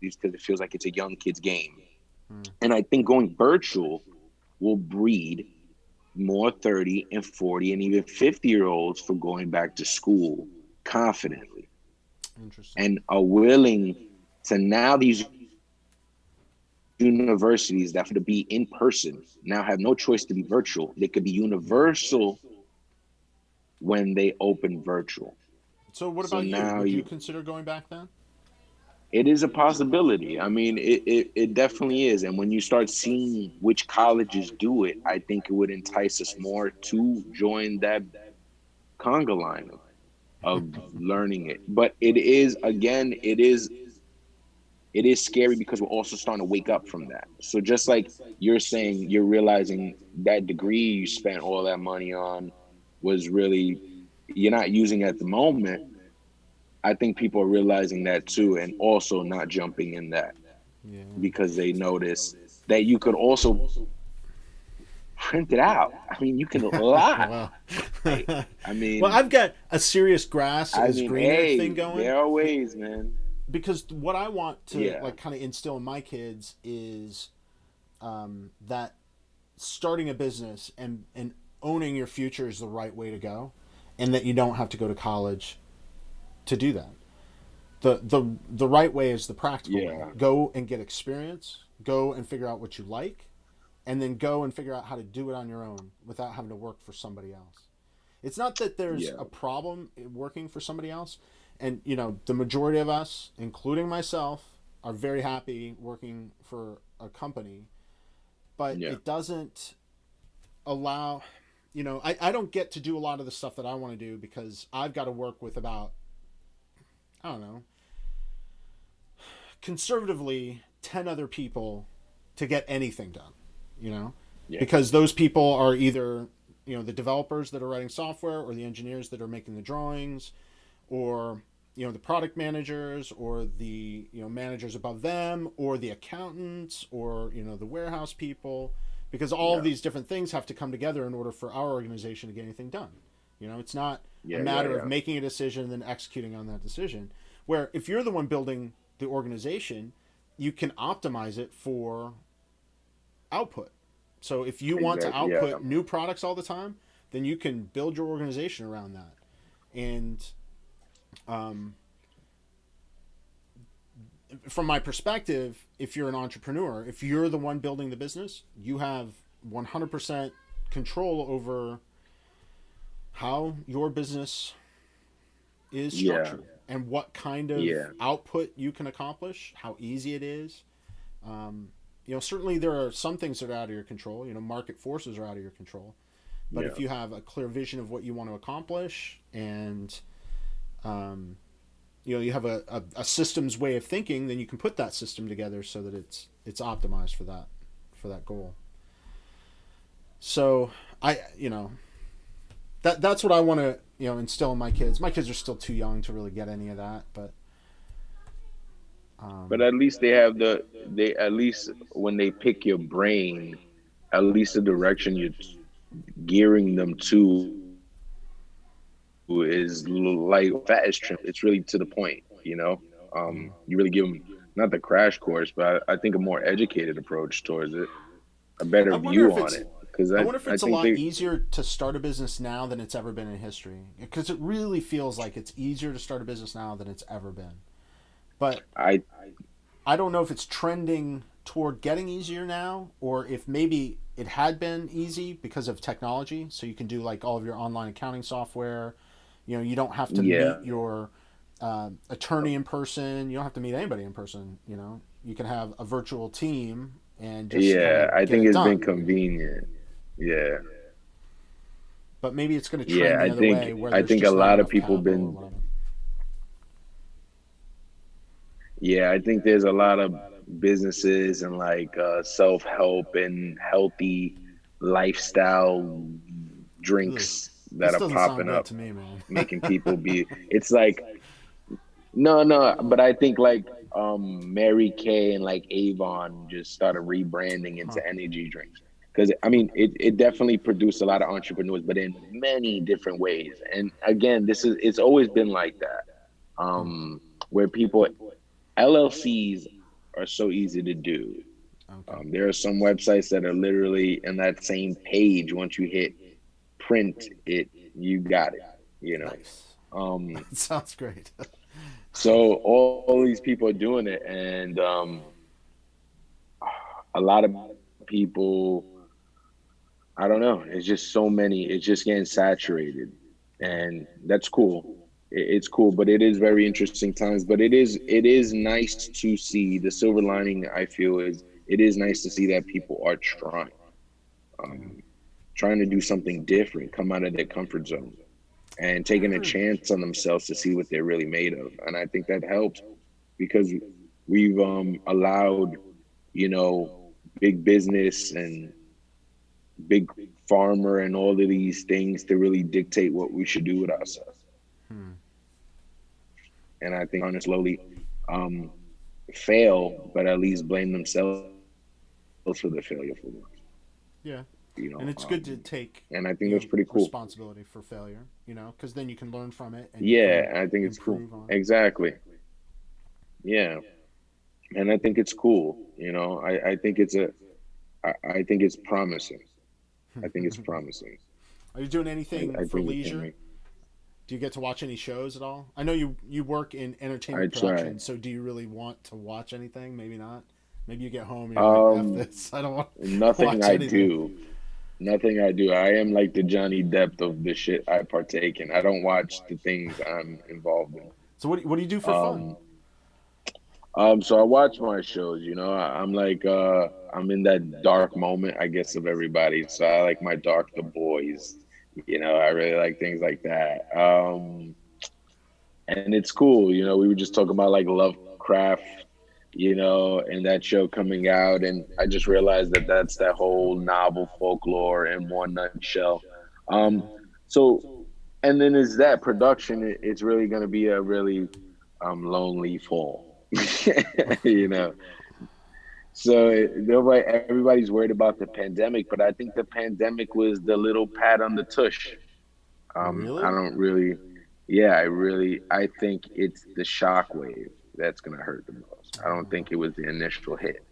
because it feels like it's a young kid's game. And I think going virtual will breed more 30 and 40 and even 50-year-olds for going back to school confidently interesting. and are willing to now these universities that used to be in person now have no choice to be virtual. They could be universal when they open virtual. So what So about you? now Would you you, consider going back then? it is a possibility. I mean, it definitely is. And when you start seeing which colleges do it, I think it would entice us more to join that conga line of learning it. But it is, again, it is scary because we're also starting to wake up from that. So just like you're saying, you're realizing that degree you spent all that money on was really, you're not using at the moment. I think people are realizing that too, and also not jumping in that Yeah. because they notice that you could also print it out. I mean, you can lie. Well, I well, mean, I've got a serious grass is greener thing hey, going there are ways, man. because what I want to Yeah, like kind of instill in my kids is that starting a business and owning your future is the right way to go, and that you don't have to go to college to do that. The right way is the practical way. yeah, Go and get experience. Go and figure out what you like, and then go and figure out how to do it on your own without having to work for somebody else. It's not that there's yeah, a problem working for somebody else, and the majority of us, including myself, are very happy working for a company, but yeah. it doesn't allow. I don't get to do a lot of the stuff that I want to do because I've got to work with about, I don't know, conservatively 10 other people to get anything done, you know? Yeah, Because those people are either, the developers that are writing software or the engineers that are making the drawings or the product managers or the managers above them or the accountants or the warehouse people, because all of yeah, these different things have to come together in order for our organization to get anything done. It's not a yeah, yeah, matter of yeah. making a decision and then executing on that decision, where if you're the one building the organization, you can optimize it for output. So if you want to Exactly. Yeah, output new products all the time, then you can build your organization around that. And um, from my perspective, if you're an entrepreneur, if you're the one building the business, you have 100% control over how your business is yeah, structured and what kind of yeah, output you can accomplish, how easy it is. Certainly there are some things that are out of your control. Market forces are out of your control. But if yeah. you have a clear vision of what you want to accomplish and um, you have a systems way of thinking, then you can put that system together so that it's optimized for that goal. So that's what I want to instill in my kids. My kids are still too young to really get any of that, but But um, at least they at least when they pick your brain, at least the direction you're gearing them to is like fat is trim. It's really to the point, yeah. You really give them not the crash course, but I think a more educated approach towards it, a better I wonder view if on it's it. Because I wonder if I it's a think lot they, easier to start a business now than it's ever been in history. Because it really feels like it's easier to start a business now than it's ever been. But I I don't know if it's trending toward getting easier now, or if maybe it had been easy because of technology. So you can do like all of your online accounting software. You don't have to yeah, meet your attorney in person. You don't have to meet anybody in person. You can have a virtual team and just kind yeah. of I get think it it's been done. convenient. Yeah, But maybe it's going to yeah. trend the other way where I there's think a just not lot of enough people capital or been, whatever. yeah. I think there's a lot of businesses and like self help and healthy lifestyle Ugh. drinks that This are doesn't sound popping good up, to me, man. making people be. It's like no, no, but I think like Mary Kay and like Avon just started rebranding Huh. into energy drinks. Because I mean, it definitely produced a lot of entrepreneurs, but in many different ways. And again, it's always been like that. Hmm. Where people LLCs are so easy to do. Okay. There are some websites that are literally in that same page. Once you hit print it, you got it. You know. Nice. Um, That sounds great. so all these people are doing it, and a lot of people, I don't know. It's just so many. It's just getting saturated. and that's cool. It's cool, but it is very interesting times. But it is nice to see the silver lining. I feel is it is nice to see that people are Yeah. um, trying to do something different, come out of their comfort zone, and I taking a heard. chance on themselves to see what they're really made of. And I think that helps because we've allowed, you know, big business and big farmer and all of these things to really dictate what we should do with ourselves. Hmm. And I think slowly um, fail, but at least blame themselves for the failure for once, Yeah. And it's good to and I think take, that's pretty cool. responsibility for failure, because then you can learn from it and you Yeah, can I think it's cool. improve on it. Exactly. Yeah, and I think it's cool. I think it's promising. I think it's promising. Are you doing anything I for think it can leisure? make. Do you get to watch any shows at all? I know you work in I entertainment try. production, so do you really want to watch anything? Maybe not. Maybe you get home and you're like, "F Um, this. I don't want to Nothing watch I anything." do. Nothing I do. I am like the Johnny Depp of the shit I partake in. I don't watch the things I'm involved in. So what do you do for fun? Um, so I watch my shows, I'm like I'm in that dark moment, I guess, of everybody. So I like my dark the boys, I really like things like that. And it's cool, we were just talking about like Lovecraft, and that show coming out, and I just realized that that's that whole novel folklore in one nutshell. Um, Yeah. so and then is that production? It's really going to be a really lonely fall, you know. So everybody's worried about the pandemic, but I think the pandemic was the little pat on the tush. I Really? don't really, yeah, I think it's the shock wave that's gonna hurt the most. I don't think it was the initial hit.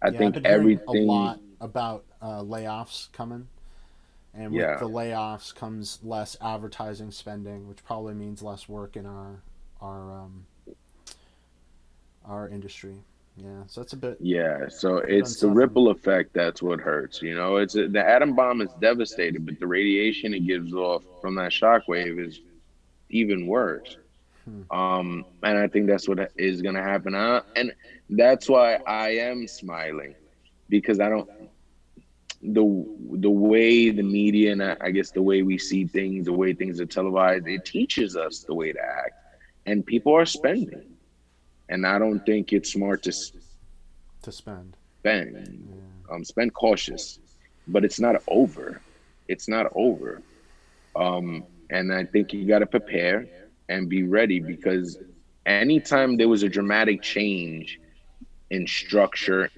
I Yeah, I've think been hearing a everything, lot about layoffs coming, and with yeah, the layoffs comes less advertising spending, which probably means less work in our our industry. Yeah, so that's a yeah. So bit it's the unsettling. ripple effect that's what hurts. It's the atom bomb is devastating, but the radiation it gives off from that shock wave is even worse. Hmm. And I think that's what is going to happen. And that's why I am smiling because I don't the way the media and I guess the way we see things, the way things are televised, it teaches us the way to act, and people are spending, and I don't think it's smart to To spend. spend. Yeah. Spend cautious, but it's not over. It's not over. And I think you got to prepare and be ready because anytime there was a dramatic change in structure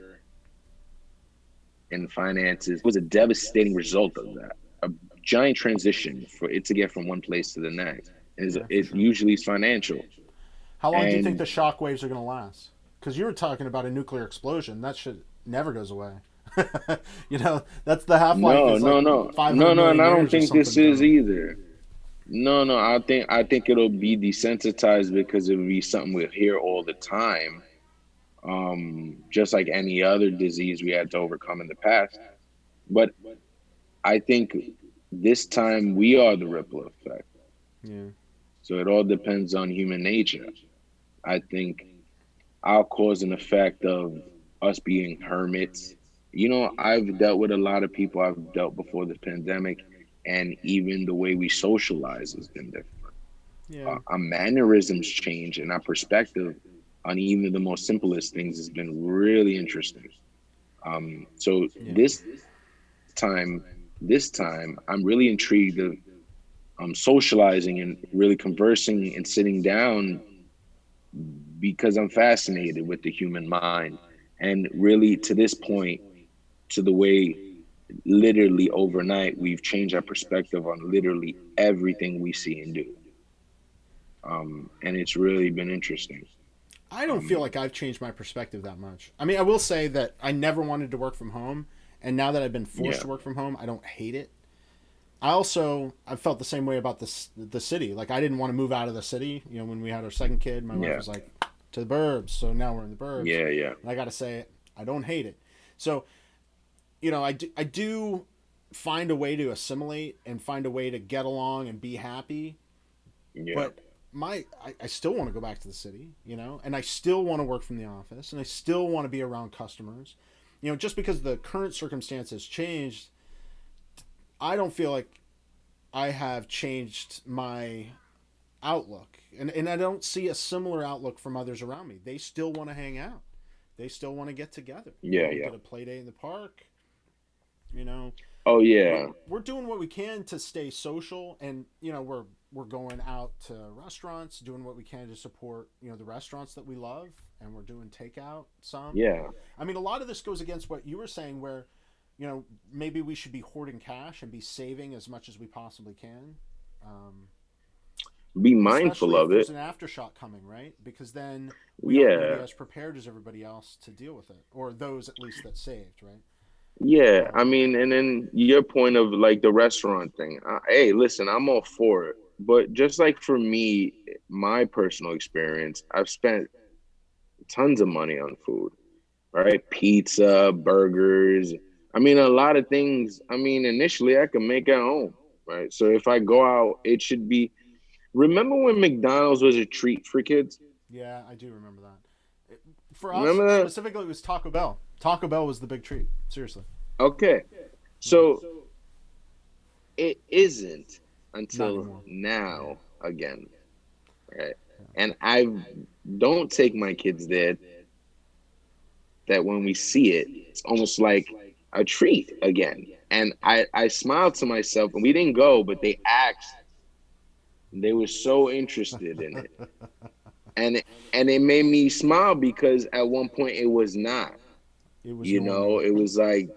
and finances, it was a devastating result of that. A giant transition for it to get from one place to the next. It Yeah, for sure. usually is financial. How long do you And think the shock waves are going to last? Because you were talking about a nuclear explosion. That shit never goes away. That's the half life no, is like no, no, no, 500 no, and million I don't years or think this something is dumb. either. No, no, I think it'll be desensitized because it'll be something we'll hear all the time. Just like any other disease we had to overcome in the past. But I think this time we are the ripple effect. Yeah. So it all depends on human nature. I think our cause and effect of us being hermits. I've dealt with a lot of people I've dealt before the pandemic, and even the way we socialize has been different. Yeah. Our mannerisms change, and our perspective on even the most simplest things has been really interesting. So Yeah. this time, I'm really intrigued of socializing and really conversing and sitting down because I'm fascinated with the human mind. And really, to this point, to the way literally overnight we've changed our perspective on literally everything we see and do. And it's really been interesting. I don't feel Um, like I've changed my perspective that much. I mean, I will say that I never wanted to work from home, and now that I've been forced yeah, to work from home, I don't hate it. I felt the same way about the city. Like I didn't want to move out of the city. When we had our second kid, my wife yeah, was like, "To the burbs." So now we're in the burbs, yeah, yeah, and I got to say, I don't hate it. So I do find a way to assimilate and find a way to get along and be happy. Yeah. But I still want to go back to the city, and I still want to work from the office, and I still want to be around customers. Just because the current circumstances changed, I don't feel like I have changed my outlook. And I don't see a similar outlook from others around me. They still want to hang out. They still want to get together. Yeah. We Yeah. did a play day in the park. You know, Oh we're yeah. we're doing what we can to stay social, and we're going out to restaurants, doing what we can to support the restaurants that we love, and we're doing takeout some. Yeah. I mean, a lot of this goes against what you were saying, where maybe we should be hoarding cash and be saving as much as we possibly can. Um, Be mindful Especially if of there's it. an aftershock coming, right? Because then we aren't going to be Yeah. as prepared as everybody else to deal with it, or those at least that saved, right? Yeah, I Um, mean, and then your point of like the restaurant thing. Hey, listen, I'm all for it. But just like for me, my personal experience, I've spent tons of money on food, right? Pizza, burgers. I mean, a lot of things. I mean, initially I can make at home, right? So if I go out, it should be. Remember when McDonald's was a treat for kids? yeah, I do remember that. For us Remember that? specifically, it was Taco Bell. Taco Bell was the big treat. Seriously. Okay. Yeah. So it isn't Not until anymore. Yeah. now again, right? Yeah. And I don't take my kids there that when we see it, it's almost like a treat again. And I smiled to myself, and we didn't go, but they asked. They were so interested in it. And and it made me smile because at one point it was not. It was You normy. know, it was like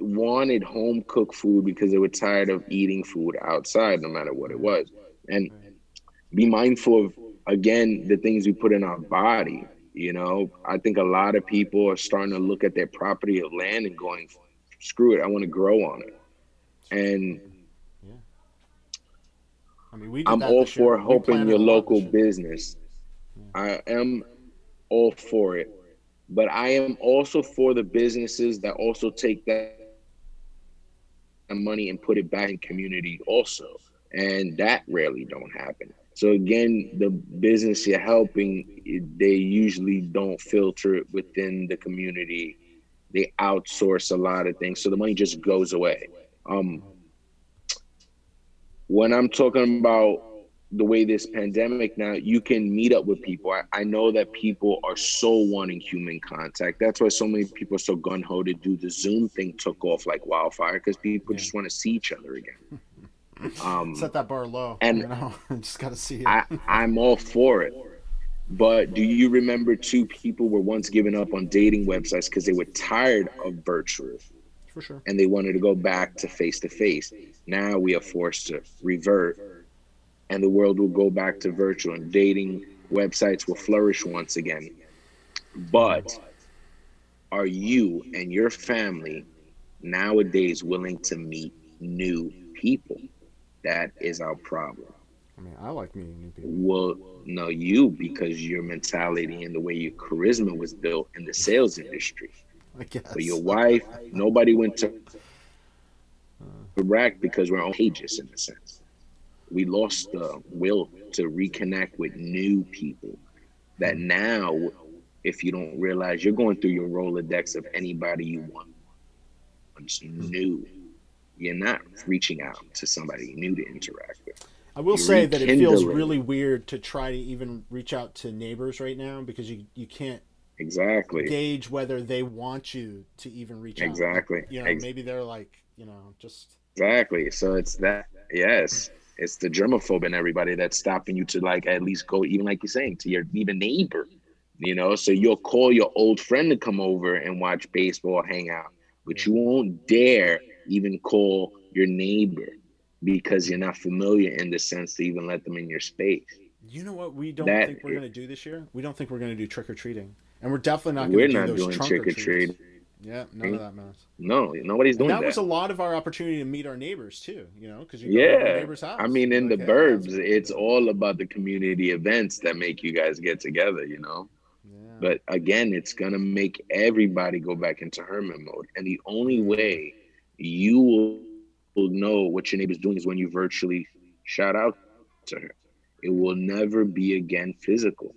wanted home cooked food because they were tired of eating food outside, no matter what it Right. was. And Right. be mindful of, again, the things we put in our body. You know, I think a lot of people are starting to look at their property of land and going, screw it, I want to grow on it. And Yeah. I mean, we did I'm that all this year. for We helping planted your a lot local this year. business. Yeah. I am all for it. But I am also for the businesses that also take that money and put it back in community also. And that rarely don't happen. So again, the business you're helping, they usually don't filter it within the community. They outsource a lot of things, so the money just goes away. Um, Mm-hmm. when I'm talking about the way this pandemic now, you can meet up with people. I know that people are so wanting human contact. That's why so many people are so gun ho to do the Zoom thing took off like wildfire because people Yeah. just want to see each other again. Set that bar low. And Just got to see it. I'm all for it. But do you remember two people were once giving up on dating websites because they were tired of virtual For sure. and they wanted to go back to face to face? Now we are forced to revert and the world will go back to virtual and dating websites will flourish once again. Mm. But are you and your family nowadays willing to meet new people? That is our problem. I mean, I like meeting new people. Well, no, you, because your mentality and the way your charisma was built in the sales industry. I But your guess. wife, nobody went to Uh, Iraq because we're contagious in a sense. We lost the will to reconnect with new people. That hmm. now, if you don't realize, you're going through your Rolodex of anybody you once knew. You're not reaching out to somebody new to interact with. You're I will say that it feels rekindling. really weird to try to even reach out to neighbors right now because you can't Exactly. gauge whether they want you to even reach out. Like, Exactly. maybe they're like, just Exactly. So it's that, yes. It's the germaphobe and everybody that's stopping you to like at least go, even like you're saying, to your even neighbor. So you'll call your old friend to come over and watch baseball, hang out, but yeah. you won't dare even call your neighbor because you're not familiar in the sense to even let them in your space. You know what we don't That think we're gonna do this year? We don't think we're gonna do trick or treating, and we're definitely not gonna we're do not those doing trunk or trick or treats. treating. Yeah, none of that mess. No, nobody's And doing that was that. a lot of our opportunity to meet our neighbors too. Because you go to your Yeah. neighbor's I house and mean, be in like, the "Hey, how's it burbs, going?" it's all about the community events that make you guys get together. Yeah. But again, it's going to make everybody go back into hermit mode. And the only Mm. way you will know what your neighbor's doing is when you virtually shout out to her. It will never be again physical.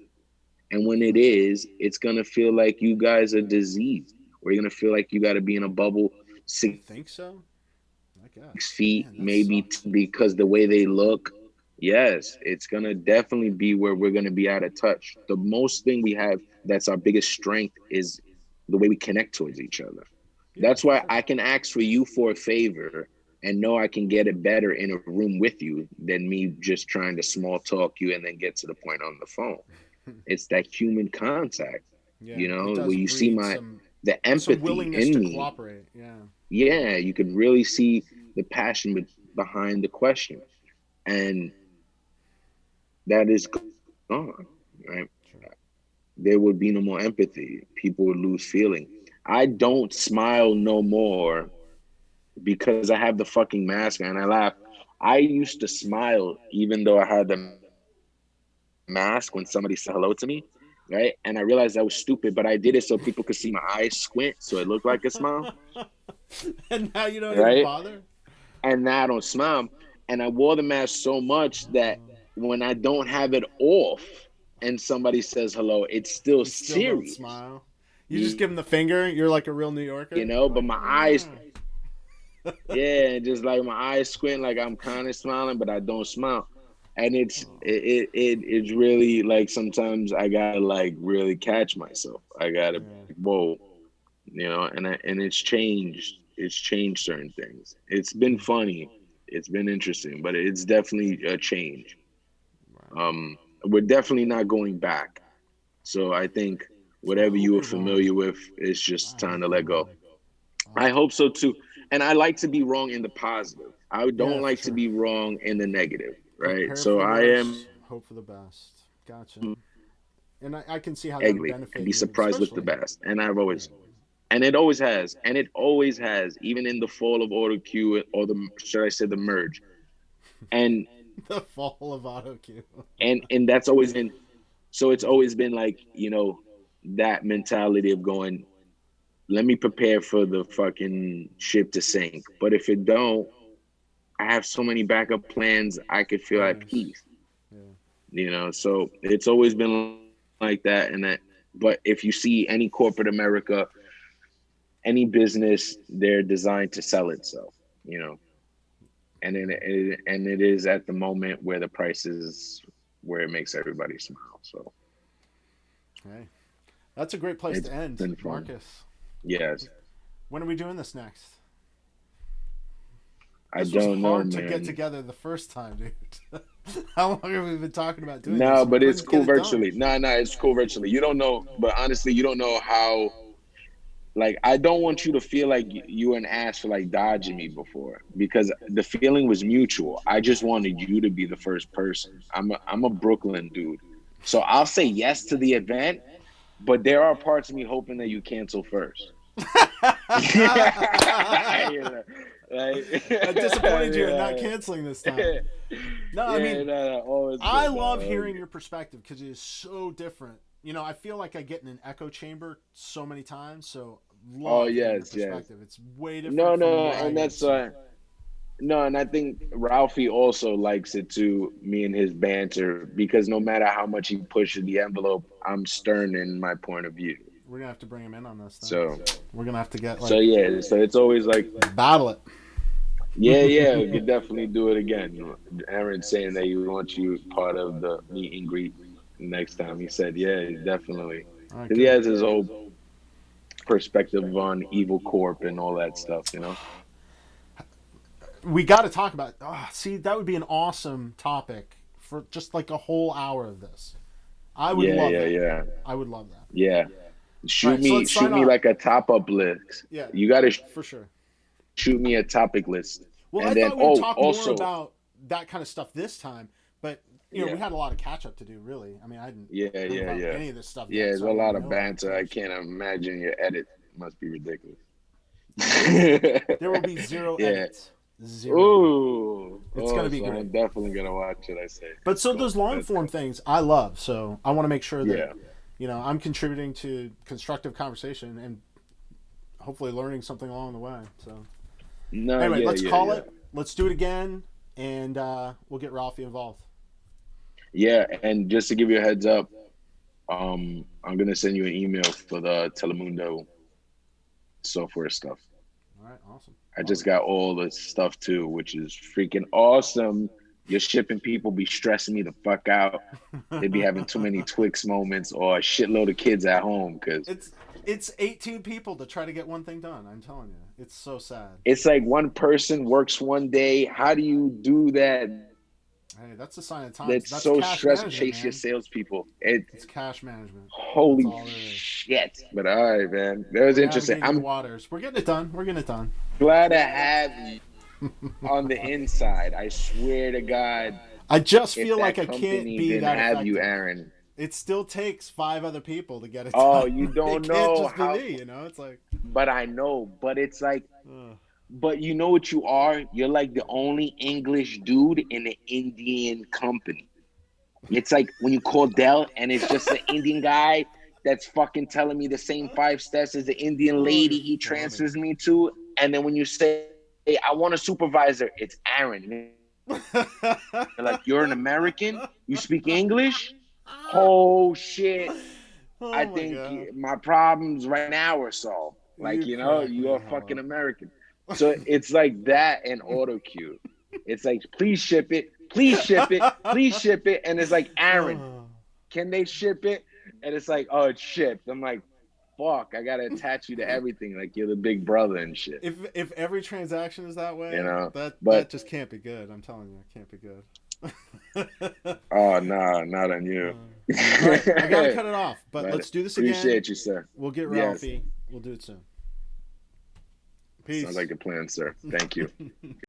And when it is, it's gonna feel like you guys are diseased, or you're gonna feel like you gotta be in a bubble You 6 think so? feet, I maybe guess. 10, Man, that because the way sucks. they look. Yes, it's gonna definitely be where we're gonna be out of touch. The most thing we have that's our biggest strength is the way we connect towards each other. Yeah, That's for why sure. I can ask for you for a favor and know I can get it better in a room with you than me just trying to small talk you and then get to the point on the phone. It's that human contact, Yeah, it where does you see breed my some the empathy willingness in to me. cooperate. Yeah. Yeah, you could really see the passion behind the question, and that is gone, right? Sure. There would be no more empathy. People would lose feeling. I don't smile no more because I have the fucking mask on and I laugh. I used to smile even though I had the mask when somebody said hello to me, right? And I realized that was stupid, but I did it so people could see my eyes squint so it looked like a smile, And now you don't right? even bother? And now I don't smile. And I wore the mask so much that when I don't have it off and somebody says hello, it's still You still don't serious, smile. You just give them the finger. You're like a real New Yorker. You're but like, my eyes, ah. yeah, just like my eyes squint, like I'm kind of smiling, but I don't smile. And it's really like sometimes I gotta like really catch myself. I gotta be Yeah. like, whoa, and it's changed certain things. It's been funny, it's been interesting, but it's definitely a change. Right. We're definitely not going back. So I think I whatever you hope were you're wrong. familiar with, it's I just time hope to you're let go. wrong. I'll I have to. hope so too. And I like to be wrong in the positive. I Yeah, don't for like to sure. be wrong in the negative, right? Prepare for So the I am worst, hope for the best. Gotcha. And I can see how that would egg and benefit be you, surprised with the especially. best. And I've Yeah. always and it always has. And it always has, even in the fall of auto queue or the should I say the merge. And The fall of auto cue. and that's always been so it's always been like, that mentality of going, let me prepare for the fucking ship to sink. But if it don't, I have so many backup plans I could feel at Always. peace. Yeah. So it's always been like that. But if you see any corporate America, any business, they're designed to sell itself, you know. And it is at the moment where the price is where it makes everybody smile. So Hey, that's a great place it's to been end, fun. Marcus. Yes. When are we doing this next? I This was don't know, hard to get man. together the first time, dude. How long have we been talking about doing this No, and we but it's couldn't get cool it done? virtually. No, it's cool virtually. You don't know, but honestly, you don't know how. Like, I don't want you to feel like you were an ass for like dodging me before because the feeling was mutual. I just wanted you to be the first person. I'm a Brooklyn dude, so I'll say yes to the event, but there are parts of me hoping that you cancel first. You know, like, I disappointed you in not yeah, canceling this time. No, I yeah, mean, no, always I good, love always hearing good. your perspective because it is so different. I feel like I get in an echo chamber so many times, so Oh love hearing your yes, yes. perspective. It's way No, different from no, where I and get that's to. no, and I think Ralphie also likes it too, me and his banter, because no matter how much he pushes the envelope, I'm stern in my point of view. We're gonna have to bring him in on this then. So, We're gonna have to get so like yeah, so it's always like, battle it. yeah, yeah, we could definitely do it again. Aaron's saying that he wants you part of the meet and greet next time. He said, yeah, definitely, All right, because he good. has his whole perspective on Evil Corp and all that stuff. We got to talk about. Oh, see, that would be an awesome topic for just like a whole hour of this. I would Yeah, love yeah, that. yeah, I would love that. yeah. All right, so let's Shoot sign me off. like a top up list. Yeah, You got to for shoot me sure. a topic list, and then Well, I thought we would talk also, more about that kind of stuff this time, but yeah, we had a lot of catch up to do. Really, I mean, I hadn't yeah, heard yeah, about yeah, any of this stuff yeah. yet, There's so a I want lot to of know about it banter. I first. can't imagine your edit must be ridiculous. There will be zero Yeah. edits. Zero. Ooh. It's going Oh, to be so great. I'm definitely gonna watch it. I say, But let's so go. those long Let's form go. things I love. So I want to make sure that Yeah. I'm contributing to constructive conversation and hopefully learning something along the way. So No, Anyway, yeah, let's yeah, call yeah. it. Let's do it again, and we'll get Ralphie involved. Yeah, and just to give you a heads up, I'm gonna send you an email for the Telemundo software stuff. All right, awesome. I Love just it. got all the stuff too, which is freaking awesome. Your shipping people be stressing me the fuck out. They be having too many Twix moments or a shitload of kids at home because it's it's 18 people to try to get one thing done. I'm telling you, it's so sad. it's like one person works one day. How do you do that? Hey, that's a sign of times. That's That's so cash stress management, chase your man. salespeople. It It's cash management. That's holy all it is. shit. But all right, man. That was We're interesting. navigating the I'm waters. We're getting it done. We're getting it done. glad to have you on the inside. I swear to God, I just if feel like that I can't company be didn't that have you, effective. Aaron. It still takes 5 other people to get it Oh, done. you It don't can't know just be how, me, you know? It's like, but I know. But it's like, uh, but you know what you are? You're like the only English dude in an Indian company. It's like when you call Dell and it's just an Indian guy that's fucking telling me the same 5 steps as the Indian oh, you're lady he funny. transfers me to. And then when you say, hey, I want a supervisor, it's Aaron. You're like, you're an American? You speak English? Oh shit. I think Oh my my god. problems right now are solved. Like, You you're a crack me fucking the hell American. So it's like that and auto cue. It's like, please ship it, please ship it, please up. ship it. And it's like, Aaron, Oh. can they ship it? And it's like, oh, it's shipped. I'm like, fuck, I gotta attach you to everything. Like you're the big brother and shit, If every transaction is that you way, know? that But just can't be good. I'm telling you, it can't be good. oh no, not on you. All right, I gotta cut it off, but But let's do this again. appreciate you, sir. We'll get Yes. Ralphie. We'll do it soon. Sounds Peace. like a plan, sir. Thank you.